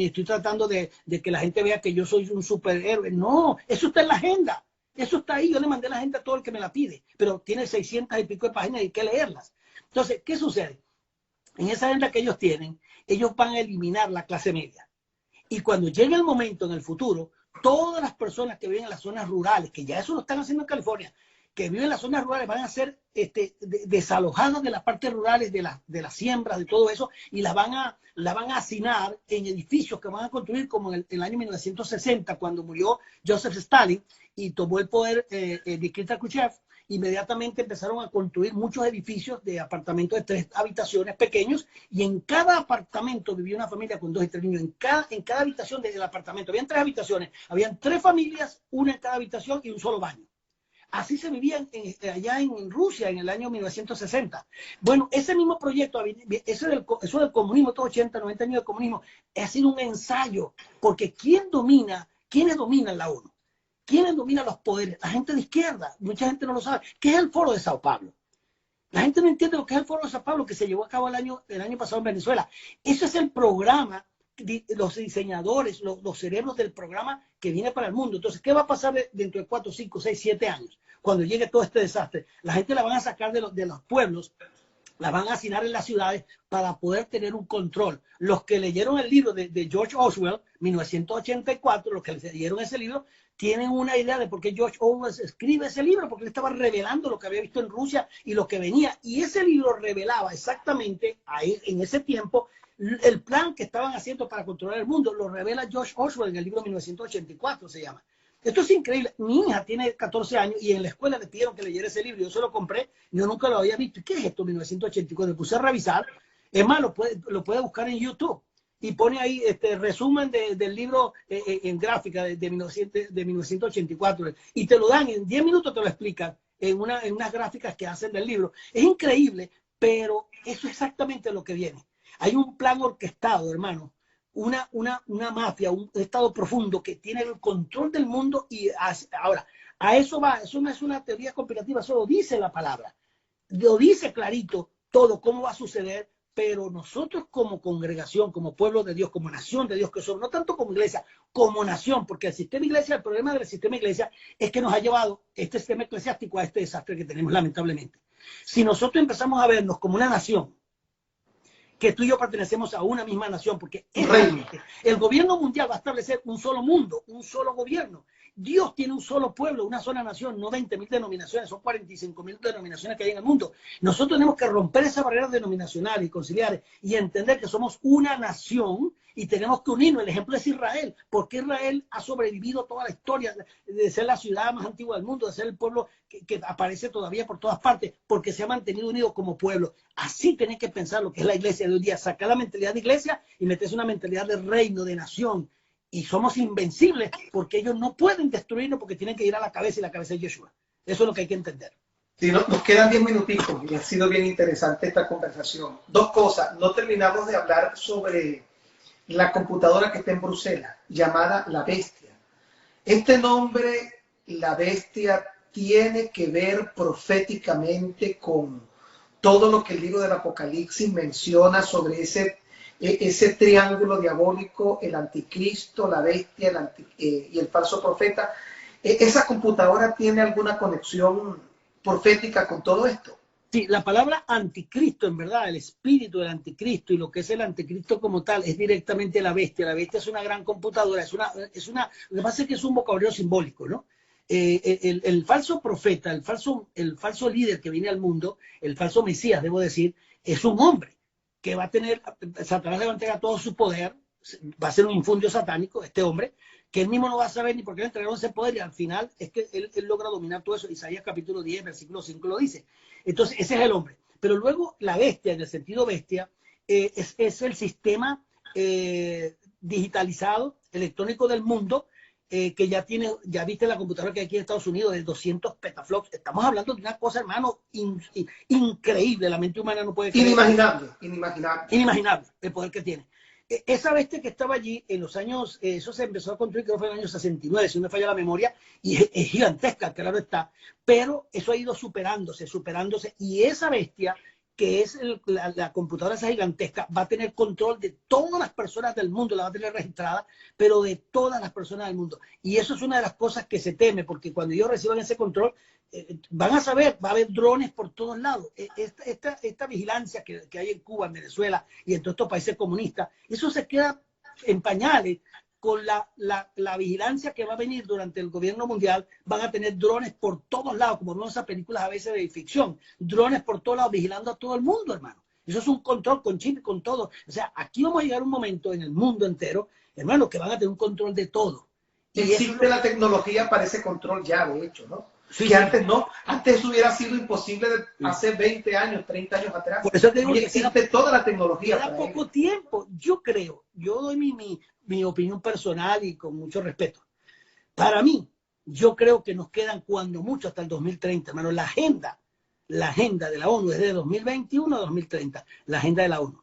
estoy tratando de que la gente vea que yo soy un superhéroe. No, eso está en la agenda. Eso está ahí, yo le mandé la agenda a todo el que me la pide, pero tiene 600 y pico de páginas y hay que leerlas. Entonces, ¿qué sucede? En esa agenda que ellos tienen, ellos van a eliminar la clase media. Y cuando llegue el momento en el futuro, todas las personas que viven en las zonas rurales, que ya eso lo están haciendo en California, que viven en las zonas rurales van a ser desalojadas de las partes rurales, de las siembras, de todo eso, y la van a hacinar en edificios que van a construir como en el año 1960, cuando murió Joseph Stalin y tomó el poder Nikita Khrushchev. Inmediatamente empezaron a construir muchos edificios de apartamentos de 3 habitaciones pequeños y en cada apartamento vivía una familia con 2 y 3 niños. En cada habitación del apartamento habían 3 habitaciones, habían 3 familias, una en cada habitación y un solo baño. Así se vivía allá en Rusia en el año 1960. Bueno, ese mismo proyecto, eso del comunismo, estos 80, 90 años de comunismo, ha sido un ensayo, porque ¿quiénes dominan la ONU? ¿Quiénes dominan los poderes? La gente de izquierda. Mucha gente no lo sabe. ¿Qué es el Foro de Sao Paulo? La gente no entiende lo que es el Foro de Sao Paulo que se llevó a cabo el año pasado en Venezuela. Eso es el programa, los diseñadores, los cerebros del programa que viene para el mundo. Entonces, ¿qué va a pasar dentro de 4, 5, 6, 7 años? Cuando llegue todo este desastre. La gente la van a sacar de los pueblos, la van a hacinar en las ciudades para poder tener un control. Los que leyeron el libro de George Orwell, 1984, los que leyeron ese libro, tienen una idea de por qué George Orwell escribe ese libro, porque él estaba revelando lo que había visto en Rusia y lo que venía. Y ese libro revelaba exactamente ahí, en ese tiempo, el plan que estaban haciendo para controlar el mundo. Lo revela George Orwell en el libro 1984, se llama. Esto es increíble. Mi hija tiene 14 años y en la escuela le pidieron que leyera ese libro. Yo se lo compré, yo nunca lo había visto. ¿Y qué es esto, 1984? Me puse a revisar. Es más, lo puede buscar en YouTube. Y pone ahí resumen del libro en gráfica de 1984. Y te lo dan, en 10 minutos te lo explican en unas gráficas que hacen del libro. Es increíble, pero eso es exactamente lo que viene. Hay un plan orquestado, hermano. Una mafia, un estado profundo que tiene el control del mundo y ahora, a eso va, eso no es una teoría conspirativa, eso lo dice la palabra, lo dice clarito todo cómo va a suceder, pero nosotros como congregación, como pueblo de Dios, como nación de Dios que somos, no tanto como iglesia, como nación, porque el sistema iglesia, el problema del sistema iglesia es que nos ha llevado este sistema eclesiástico a este desastre que tenemos lamentablemente. Si nosotros empezamos a vernos como una nación que tú y yo pertenecemos a una misma nación, porque Reino. el gobierno mundial va a establecer un solo mundo, un solo gobierno. Dios tiene un solo pueblo, una sola nación, no 20.000 denominaciones, son 45.000 denominaciones que hay en el mundo. Nosotros tenemos que romper esa barrera denominacional y conciliar y entender que somos una nación y tenemos que unirnos. El ejemplo es Israel, porque Israel ha sobrevivido toda la historia de ser la ciudad más antigua del mundo, de ser el pueblo que aparece todavía por todas partes, porque se ha mantenido unido como pueblo. Así tenés que pensar lo que es la iglesia de hoy día, sacar la mentalidad de iglesia y meterse una mentalidad de reino, de nación. Y somos invencibles porque ellos no pueden destruirnos porque tienen que ir a la cabeza y la cabeza es Yeshua. Eso es lo que hay que entender. Sí, nos quedan 10 minuticos y ha sido bien interesante esta conversación. Dos cosas, no terminamos de hablar sobre la computadora que está en Bruselas, llamada La Bestia. Este nombre, La Bestia, tiene que ver proféticamente con todo lo que el libro del Apocalipsis menciona sobre ese triángulo diabólico, el anticristo, la bestia y el falso profeta. ¿Esa computadora tiene alguna conexión profética con todo esto? Sí, la palabra anticristo, en verdad, el espíritu del anticristo y lo que es el anticristo como tal, es directamente la bestia. La bestia es una gran computadora, lo que pasa es que es un vocabulario simbólico, ¿no? El falso profeta, el falso líder que viene al mundo, el falso Mesías, debo decir, es un hombre que va a tener, Satanás le va a entregar todo su poder, va a ser un infundio satánico, este hombre, que él mismo no va a saber ni por qué le entregaron ese poder, y al final es que él logra dominar todo eso. Isaías capítulo 10, versículo 5 lo dice. Entonces, ese es el hombre. Pero luego la bestia, en el sentido bestia, es el sistema digitalizado, electrónico del mundo, que ya viste la computadora que hay aquí en Estados Unidos de 200 petaflops. Estamos hablando de una cosa, hermano, increíble. La mente humana no puede creer. Inimaginable el poder que tiene. Esa bestia que estaba allí en los años, eso se empezó a construir, creo que fue en el año 69, si no me falla la memoria, y es gigantesca, claro está, pero eso ha ido superándose, y esa bestia, que es la computadora esa gigantesca, va a tener control de todas las personas del mundo, la va a tener registrada, pero de todas las personas del mundo. Y eso es una de las cosas que se teme, porque cuando ellos reciban ese control, van a saber, va a haber drones por todos lados. Esta vigilancia que hay en Cuba, en Venezuela y en todos estos países comunistas, eso se queda en pañales. Con la vigilancia que va a venir durante el gobierno mundial, van a tener drones por todos lados, como vemos en esas películas a veces de ficción, drones por todos lados vigilando a todo el mundo, hermano. Eso es un control con chip y con todo. O sea, aquí vamos a llegar a un momento en el mundo entero, hermano, que van a tener un control de todo. Y existe la tecnología para ese control ya, de hecho, ¿no? Sí, que antes no, antes hubiera sido imposible hace 20 años, 30 años atrás. Por eso te digo y existe toda la tecnología. Queda poco tiempo. Yo doy mi opinión personal y con mucho respeto. Para mí, yo creo que nos quedan cuando mucho hasta el 2030, hermano. La agenda de la ONU es de 2021 a 2030, la agenda de la ONU.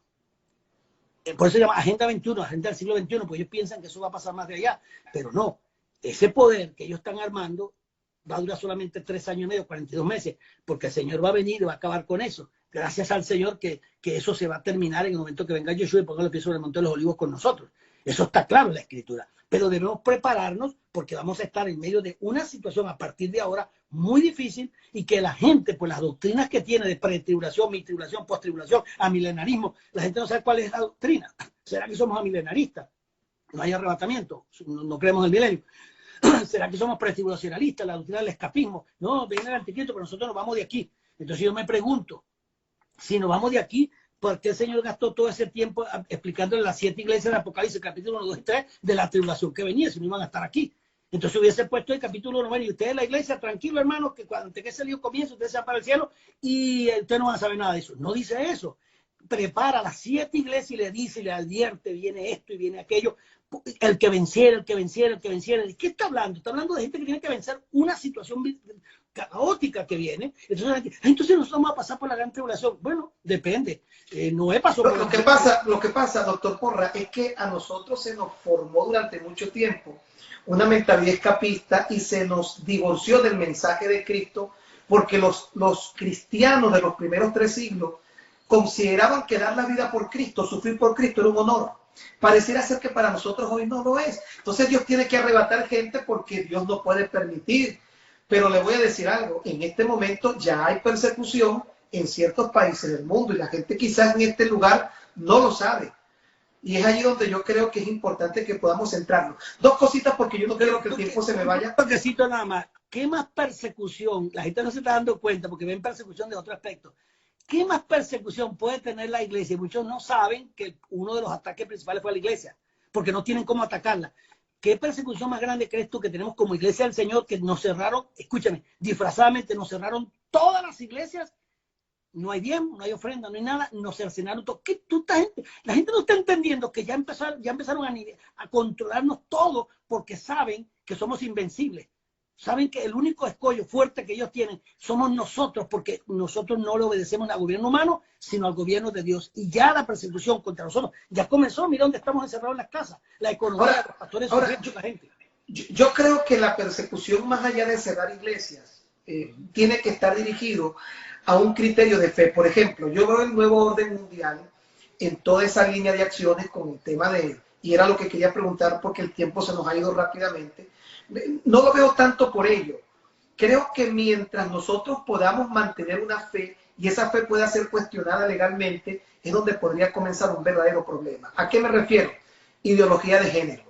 Por eso se llama Agenda 21, Agenda del siglo XXI, porque ellos piensan que eso va a pasar más de allá, pero no. Ese poder que ellos están armando va a durar solamente 3 años y medio, 42 meses, porque el Señor va a venir y va a acabar con eso. Gracias al Señor que eso se va a terminar en el momento que venga Yeshua y ponga los pies sobre el monte de los olivos con nosotros. Eso está claro en la Escritura. Pero debemos prepararnos porque vamos a estar en medio de una situación a partir de ahora muy difícil y que la gente, pues las doctrinas que tiene de pretribulación, mitribulación, posttribulación, amilenarismo, la gente no sabe cuál es la doctrina. ¿Será que somos amilenaristas? No hay arrebatamiento, no creemos en el milenio. ¿Será que somos pretribulacionalistas? La doctrina del escapismo. No, viene el anticristo, pero nosotros nos vamos de aquí. Entonces yo me pregunto, si nos vamos de aquí, ¿por qué el Señor gastó todo ese tiempo explicándole las 7 iglesias del Apocalipsis, capítulo 1, 2 y 3, de la tribulación que venía, si no iban a estar aquí? Entonces hubiese puesto el capítulo 1, bueno, y ustedes la iglesia, tranquilo hermano, que cuando que ese lío comience, ustedes se van para el cielo y ustedes no van a saber nada de eso. No dice eso. Prepara las 7 iglesias y le dice y le advierte, viene esto y viene aquello. El que venciera, el que venciera, el que venciera. ¿De qué está hablando? Está hablando de gente que tiene que vencer una situación caótica que viene. Entonces nosotros vamos a pasar por la gran tribulación. Bueno, depende. Noé pasó por lo que pasa, doctor Porra, es que a nosotros se nos formó durante mucho tiempo una mentalidad escapista y se nos divorció del mensaje de Cristo porque los cristianos de los primeros 3 siglos consideraban que dar la vida por Cristo, sufrir por Cristo era un honor. Pareciera ser que para nosotros hoy no lo es. Entonces Dios tiene que arrebatar gente porque Dios no puede permitir. Pero le voy a decir algo, en este momento ya hay persecución en ciertos países del mundo y la gente quizás en este lugar no lo sabe. Y es allí donde yo creo que es importante que podamos centrarnos. Dos cositas porque yo no quiero que el tiempo se me vaya. Un toquecito nada más. ¿Qué más persecución? La gente no se está dando cuenta porque ven persecución de otro aspecto. ¿Qué más persecución puede tener la iglesia? Y muchos no saben que uno de los ataques principales fue a la iglesia, porque no tienen cómo atacarla. ¿Qué persecución más grande crees tú que tenemos como iglesia del Señor, que nos cerraron, escúchame, disfrazadamente nos cerraron todas las iglesias? No hay diezmo, no hay ofrenda, no hay nada, nos cercenaron todo. ¿Qué, la gente no está entendiendo que ya empezaron a controlarnos todo porque saben que somos invencibles. Saben que el único escollo fuerte que ellos tienen somos nosotros, porque nosotros no le obedecemos al gobierno humano, sino al gobierno de Dios. Y ya la persecución contra nosotros ya comenzó. Mira dónde estamos encerrados en las casas. La economía de los pastores, la gente. Yo creo que la persecución, más allá de cerrar iglesias, tiene que estar dirigido a un criterio de fe. Por ejemplo, yo veo el nuevo orden mundial en toda esa línea de acciones con el tema de, y era lo que quería preguntar porque el tiempo se nos ha ido rápidamente, no lo veo tanto por ello. Creo que mientras nosotros podamos mantener una fe y esa fe pueda ser cuestionada legalmente, es donde podría comenzar un verdadero problema. ¿A qué me refiero? Ideología de género,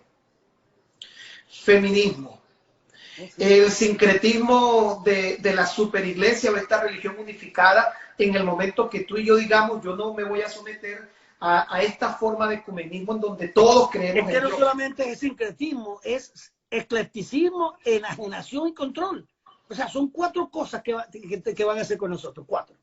feminismo, el sincretismo de la superiglesia o esta religión unificada. En el momento que tú y yo digamos, yo no me voy a someter a esta forma de ecumenismo en donde todos creemos en Dios. No solamente es sincretismo, es eclecticismo, enajenación y control. O sea, son cuatro cosas que van a hacer con nosotros, cuatro.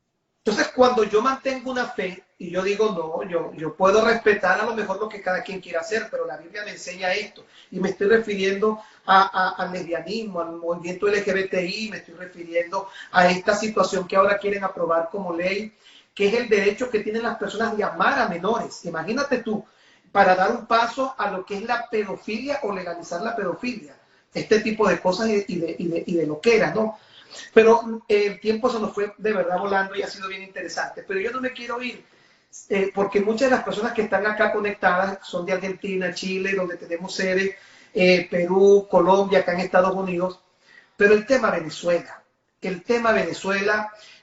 Entonces, cuando yo mantengo una fe y yo digo, no, yo puedo respetar a lo mejor lo que cada quien quiera hacer, pero la Biblia me enseña esto. Y me estoy refiriendo al lesbianismo, al movimiento LGBTI, me estoy refiriendo a esta situación que ahora quieren aprobar como ley, que es el derecho que tienen las personas de amar a menores. Imagínate tú, para dar un paso a lo que es la pedofilia o legalizar la pedofilia, este tipo de cosas y de loqueras, ¿no? Pero el tiempo se nos fue de verdad volando y ha sido bien interesante. Pero yo no me quiero ir, porque muchas de las personas que están acá conectadas son de Argentina, Chile, donde tenemos sede, Perú, Colombia, acá en Estados Unidos. Pero el tema Venezuela,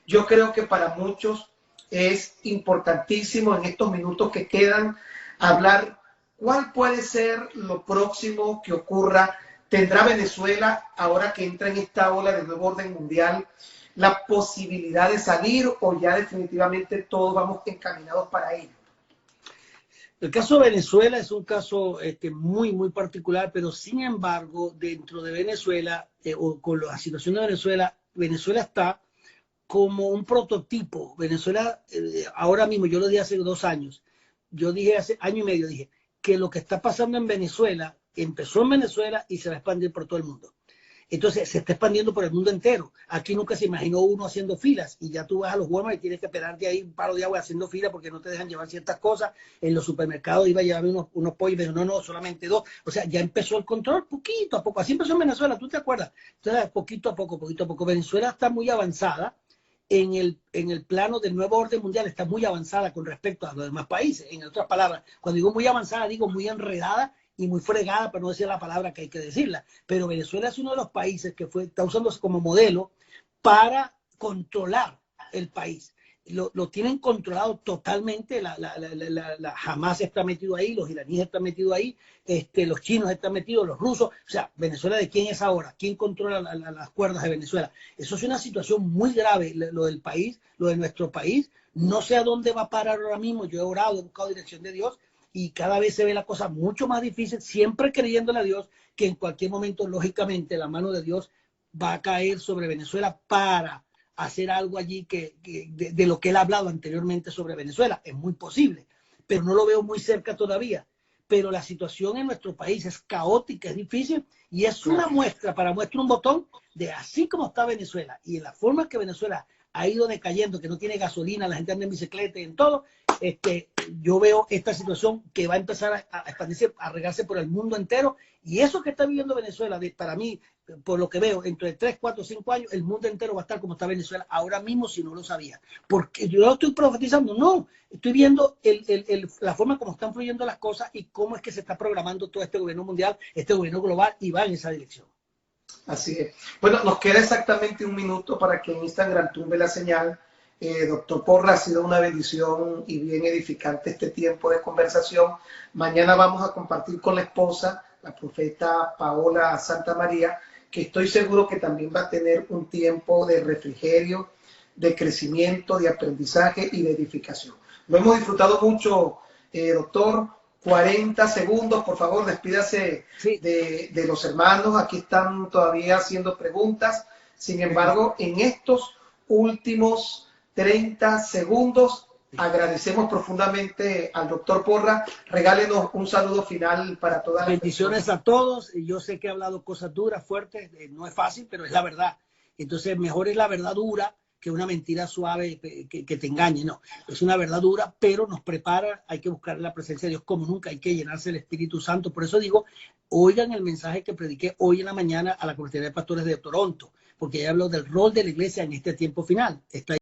yo creo que para muchos es importantísimo en estos minutos que quedan hablar cuál puede ser lo próximo que ocurra. ¿Tendrá Venezuela, ahora que entra en esta ola del nuevo orden mundial, la posibilidad de salir o ya definitivamente todos vamos encaminados para ello? El caso de Venezuela es un caso muy, muy particular, pero sin embargo, dentro de Venezuela, o con la situación de Venezuela, Venezuela está como un prototipo. Venezuela, ahora mismo, yo lo dije hace 2 años, yo dije hace año y medio, dije que lo que está pasando en Venezuela empezó en Venezuela y se va a expandir por todo el mundo. Entonces se está expandiendo por el mundo entero. Aquí nunca se imaginó uno haciendo filas y ya tú vas a los Walmart y tienes que esperarte ahí un paro de agua haciendo fila porque no te dejan llevar ciertas cosas. En los supermercados iba a llevarme unos pollos, pero no, solamente 2. O sea, ya empezó el control poquito a poco. Así empezó en Venezuela, ¿tú te acuerdas? Entonces, poquito a poco. Venezuela está muy avanzada en el plano del nuevo orden mundial, está muy avanzada con respecto a los demás países. En otras palabras, cuando digo muy avanzada, digo muy enredada y muy fregada, para no decir la palabra que hay que decirla. Pero Venezuela es uno de los países que está usándose como modelo para controlar el país. Lo tienen controlado totalmente, Hamas está metido ahí, los iraníes están metidos ahí, los chinos están metidos, los rusos. O sea, ¿Venezuela de quién es ahora? ¿Quién controla las cuerdas de Venezuela? Eso es una situación muy grave, lo del país, lo de nuestro país. No sé a dónde va a parar ahora mismo. Yo he orado, he buscado dirección de Dios y cada vez se ve la cosa mucho más difícil, siempre creyéndole a Dios que en cualquier momento, lógicamente, la mano de Dios va a caer sobre Venezuela para hacer algo allí de lo que él ha hablado anteriormente sobre Venezuela. Es muy posible, pero no lo veo muy cerca todavía. Pero la situación en nuestro país es caótica, es difícil y es una muestra, para muestra un botón de así como está Venezuela y en la forma que Venezuela ha ido decayendo, que no tiene gasolina, la gente anda en bicicleta y en todo, yo veo esta situación que va a empezar a expandirse, a regarse por el mundo entero. Y eso que está viviendo Venezuela, para mí, por lo que veo, entre 3, 4, 5 años, el mundo entero va a estar como está Venezuela ahora mismo, si no lo sabía. Porque yo lo estoy profetizando, no. Estoy viendo la forma como están fluyendo las cosas y cómo es que se está programando todo este gobierno mundial, este gobierno global, y va en esa dirección. Así es. Bueno, nos queda exactamente 1 minuto para que en Instagram tumbe la señal. Doctor Porra, ha sido una bendición y bien edificante este tiempo de conversación. Mañana vamos a compartir con la esposa, la profeta Paola Santamaría, que estoy seguro que también va a tener un tiempo de refrigerio, de crecimiento, de aprendizaje y de edificación. Lo hemos disfrutado mucho, doctor. 40 segundos, por favor, despídase Sí. de los hermanos. Aquí están todavía haciendo preguntas. Sin embargo, en estos últimos 30 segundos, agradecemos profundamente al doctor Porra. Regálenos un saludo final para todas las bendiciones a todos. Yo sé que he hablado cosas duras, fuertes, no es fácil, pero es la verdad. Entonces, mejor es la verdad dura que una mentira suave que te engañe. No, es una verdad dura, pero nos prepara. Hay que buscar la presencia de Dios como nunca. Hay que llenarse del Espíritu Santo. Por eso digo, oigan el mensaje que prediqué hoy en la mañana a la Comunidad de Pastores de Toronto, porque ella habló del rol de la iglesia en este tiempo final. Está